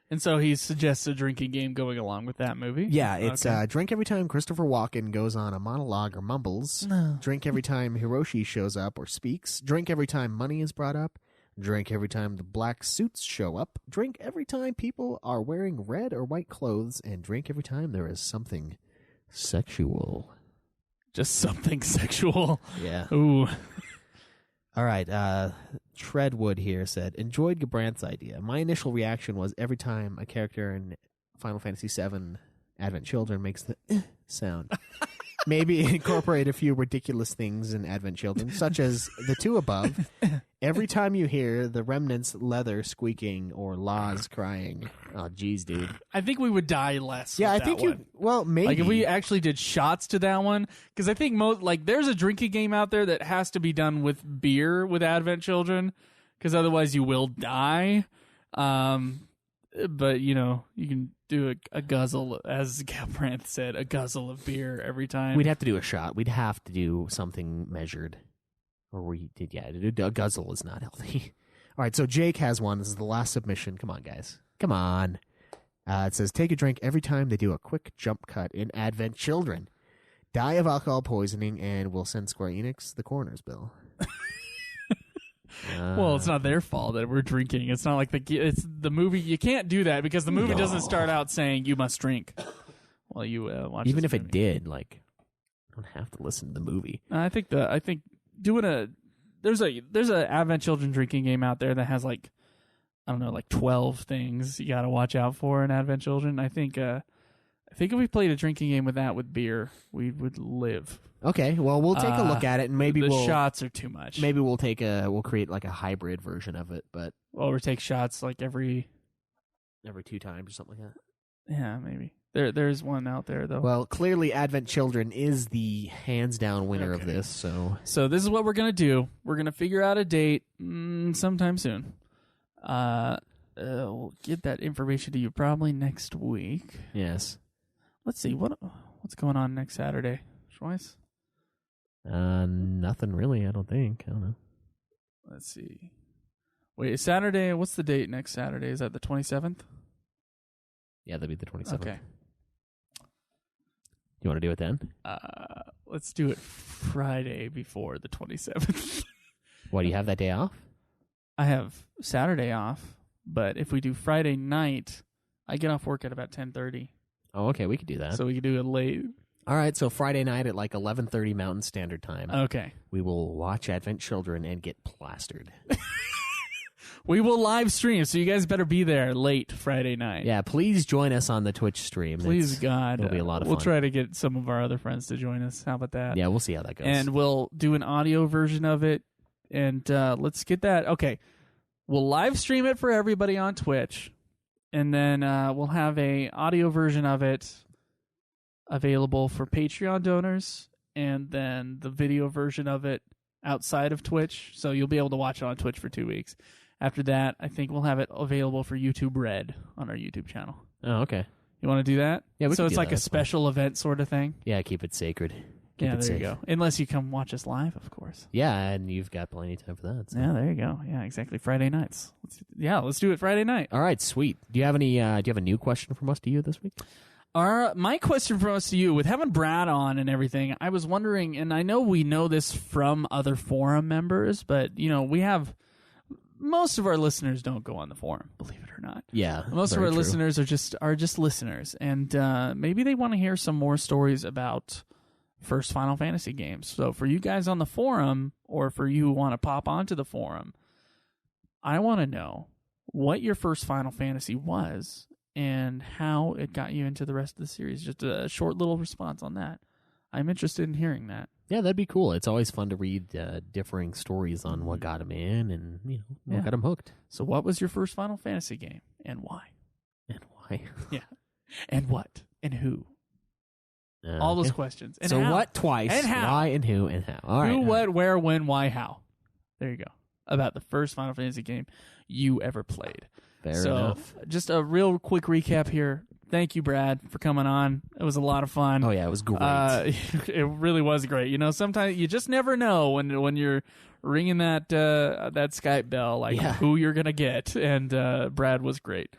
And so he suggests a drinking game going along with that movie. Yeah, it's Okay. drink every time Christopher Walken goes on a monologue or mumbles. No. Drink every time Hiroshi shows up or speaks. Drink every time money is brought up. Drink every time the black suits show up. Drink every time people are wearing red or white clothes. And drink every time there is something sexual. Just something sexual. Yeah. Ooh. All right. Treadwood here said, enjoyed Gabranth's idea. My initial reaction was every time a character in Final Fantasy VII Advent Children makes the sound. Maybe incorporate a few ridiculous things in Advent Children, such as the two above. Every time you hear the remnants leather squeaking or Laws crying. Oh, geez, dude. I think we would die less. Yeah, with I think that you. one. Well, maybe. Like if we actually did shots to that one, because I think there's a drinking game out there that has to be done with beer with Advent Children, because otherwise you will die. But you can do a guzzle, as Gabranth said, a guzzle of beer every time. We'd have to do a shot. We'd have to do something measured. Or we did, yeah. A guzzle is not healthy. All right, so Jake has one. This is the last submission. Come on, guys. Come on. It says, take a drink every time they do a quick jump cut in Advent Children. Die of alcohol poisoning, and we'll send Square Enix the coroner's bill. Well, it's not their fault that we're drinking. It's not like it's the movie. You can't do that because the movie doesn't start out saying you must drink while you watch. Even this if movie. it did, like, I don't have to listen to the movie. I think doing there's a Advent Children drinking game out there that has like 12 things you got to watch out for in Advent Children. I think if we played a drinking game with that with beer, we would live. Okay, well, we'll take a look at it, and maybe the we'll shots are too much. Maybe we'll create like a hybrid version of it, but or take shots like every 2 times or something like that. Yeah, maybe. There's one out there though. Well, clearly Advent Children is the hands down winner of Okay. this, so this is what we're gonna do. We're gonna figure out a date sometime soon. We'll get that information to you probably next week. yes. Let's see what's What's going on next Saturday, Schweiss? Nothing really, I don't think. I don't know. Let's see. Wait, Saturday, what's the date next Saturday? Is that the 27th? Yeah, that'd be the 27th. Okay. You want to do it then? Let's do it Friday before the 27th. What, do you have that day off? I have Saturday off, but if we do Friday night, I get off work at about 10:30. Oh, okay, we could do that. So we could do it late. All right, so Friday night at like 11:30 Mountain Standard Time. Okay. We will watch Advent Children and get plastered. We will live stream, so you guys better be there late Friday night. Yeah, please join us on the Twitch stream. Please, God. It'll be a lot of fun. We'll try to get some of our other friends to join us. How about that? Yeah, we'll see how that goes. And we'll do an audio version of it, and let's get that. Okay, we'll live stream it for everybody on Twitch, and then we'll have a audio version of it available for Patreon donors, and then the video version of it outside of Twitch, so you'll be able to watch it on Twitch for 2 weeks. After that, I think we'll have it available for YouTube Red on our YouTube channel. Oh, okay. You want to do that? Yeah, we so can it's do like that. a special event sort of thing? Yeah, keep it sacred. Keep Yeah, it there safe. you go. Unless you come watch us live, of course. Yeah, and you've got plenty of time for that. So. Yeah, there you go. Yeah, exactly. Friday nights. Let's do it Friday night. All right, sweet. Do you have any? Do you have a new question from us to you this week? My question from us to you, with having Brad on and everything, I was wondering, and I know we know this from other forum members, but we have most of our listeners don't go on the forum, believe it or not. Yeah, most of very our true. listeners are just listeners, and maybe they want to hear some more stories about first Final Fantasy games. So for you guys on the forum, or for you who want to pop onto the forum, I want to know what your first Final Fantasy was and how it got you into the rest of the series. Just a short little response on that. I'm interested in hearing that. Yeah, that'd be cool. It's always fun to read differing stories on what got him in and what got him hooked. So what was your first Final Fantasy game and why? And why? Yeah. And what? And who? All those questions. And so how? what twice? And how? Why and who and how? All right. Who, what, where, when, why, how. There you go. About the first Final Fantasy game you ever played. Fair enough. Just a real quick recap here. Thank you, Brad, for coming on. It was a lot of fun. Oh, yeah, it was great. It really was great. Sometimes you just never know when you're ringing that Skype bell, who you're going to get. And Brad was great.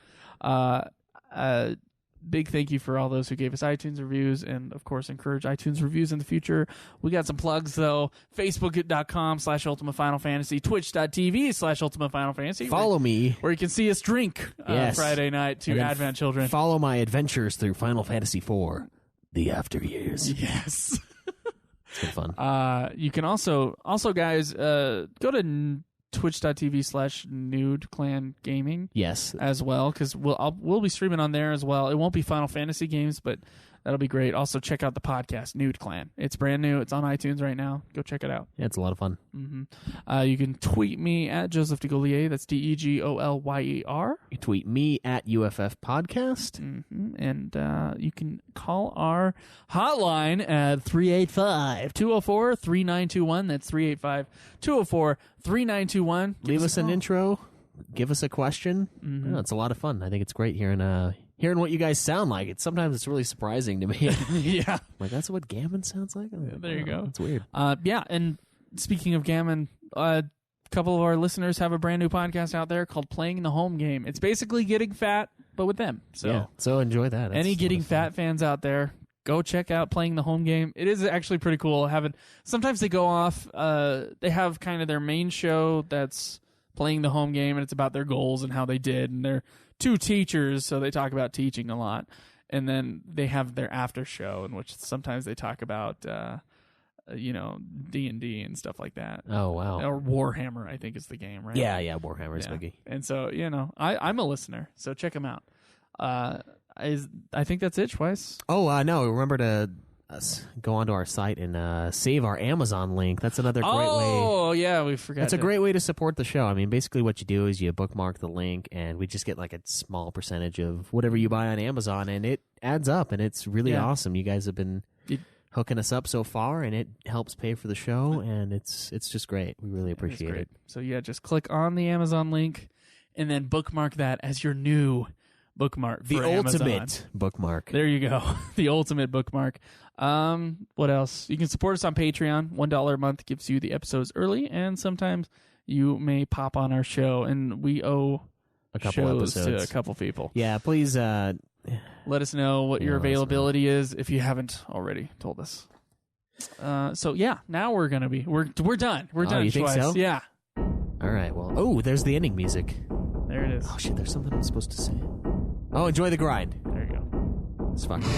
Big thank you for all those who gave us iTunes reviews, and of course encourage iTunes reviews in the future. We got some plugs though. Facebook.com/Ultimate Final Fantasy, Twitch.tv/Ultimate Final Fantasy. Follow me where you can see us drink Friday night to Advent Children. Follow my adventures through Final Fantasy IV, the after years. Yes. It's been fun. You can also guys go to Twitch.tv/Nude Clan Gaming. Yes, as well, because we'll be streaming on there as well. It won't be Final Fantasy games, but that'll be great. Also, check out the podcast Nude Clan. It's brand new. It's on iTunes right now. Go check it out. Yeah, it's a lot of fun. Mm-hmm. You can tweet me at Joseph DeGollier. That's DEGOLYER. You tweet me at UFF Podcast. Mm-hmm. And you can call our hotline at 385-204-3921. That's 385-204-3921. Leave us an intro. Give us a question. Mm-hmm. It's a lot of fun. I think it's great hearing what you guys sound like. Sometimes it's really surprising to me. Yeah. Like, that's what Gammon sounds like? There you go. It's weird. Yeah, and speaking of Gammon, a couple of our listeners have a brand new podcast out there called Playing the Home Game. It's basically Getting Fat, but with them. So enjoy that. Any Getting Fat fans out there, go check out Playing the Home Game. It is actually pretty cool. Sometimes they go off, they have kind of their main show that's Playing the Home Game, and it's about their goals and how they did, and they're two teachers, so they talk about teaching a lot. And then they have their after show, in which sometimes they talk about D&D and stuff like that. Oh, wow. Or Warhammer, I think is the game, right? Yeah, Warhammer is biggie. And so, I'm a listener, so check them out. I think that's it, Schweiss. Oh, no, remember to go onto our site and save our Amazon link. That's another great way. Oh, yeah, we forgot. That's a great way to support the show. I mean, basically what you do is you bookmark the link, and we just get like a small percentage of whatever you buy on Amazon, and it adds up, and it's really awesome. You guys have been hooking us up so far, and it helps pay for the show, and it's just great. We really appreciate it. So, just click on the Amazon link, and then bookmark that as your new bookmark. The for ultimate Amazon. bookmark. There you go. The ultimate bookmark. What else? You can support us on Patreon. $1 a month gives you the episodes early, and sometimes you may pop on our show, and we owe A couple shows episodes. to a couple people. Yeah, please. Let us know what your availability is if you haven't already told us. So yeah, now we're gonna be we're done. We're done. You think so? Yeah. All right. Well. There's the ending music. There it is. Oh shit! There's something I'm supposed to say. Oh, enjoy the grind. There you go. It's fucking.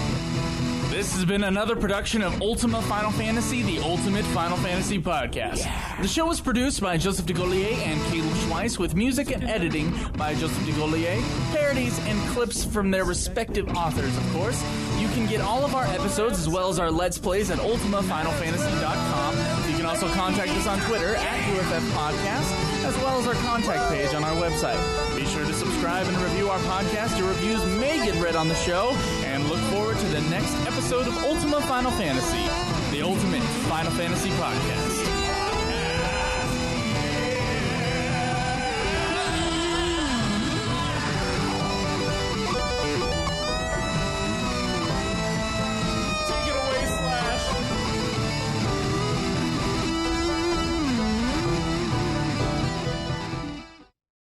This has been another production of Ultima Final Fantasy, the Ultimate Final Fantasy Podcast. Yeah. The show was produced by Joseph DeGollier and Kaleb Schweiss, with music and editing by Joseph DeGollier, parodies and clips from their respective authors, of course. You can get all of our episodes as well as our Let's Plays at ultimafinalfantasy.com. You can also contact us on Twitter at UFF Podcast, as well as our contact page on our website. Be sure to subscribe and review our podcast. Your reviews may get read on the show, and look forward to the next episode of Ultima Final Fantasy, the Ultimate Final Fantasy Podcast.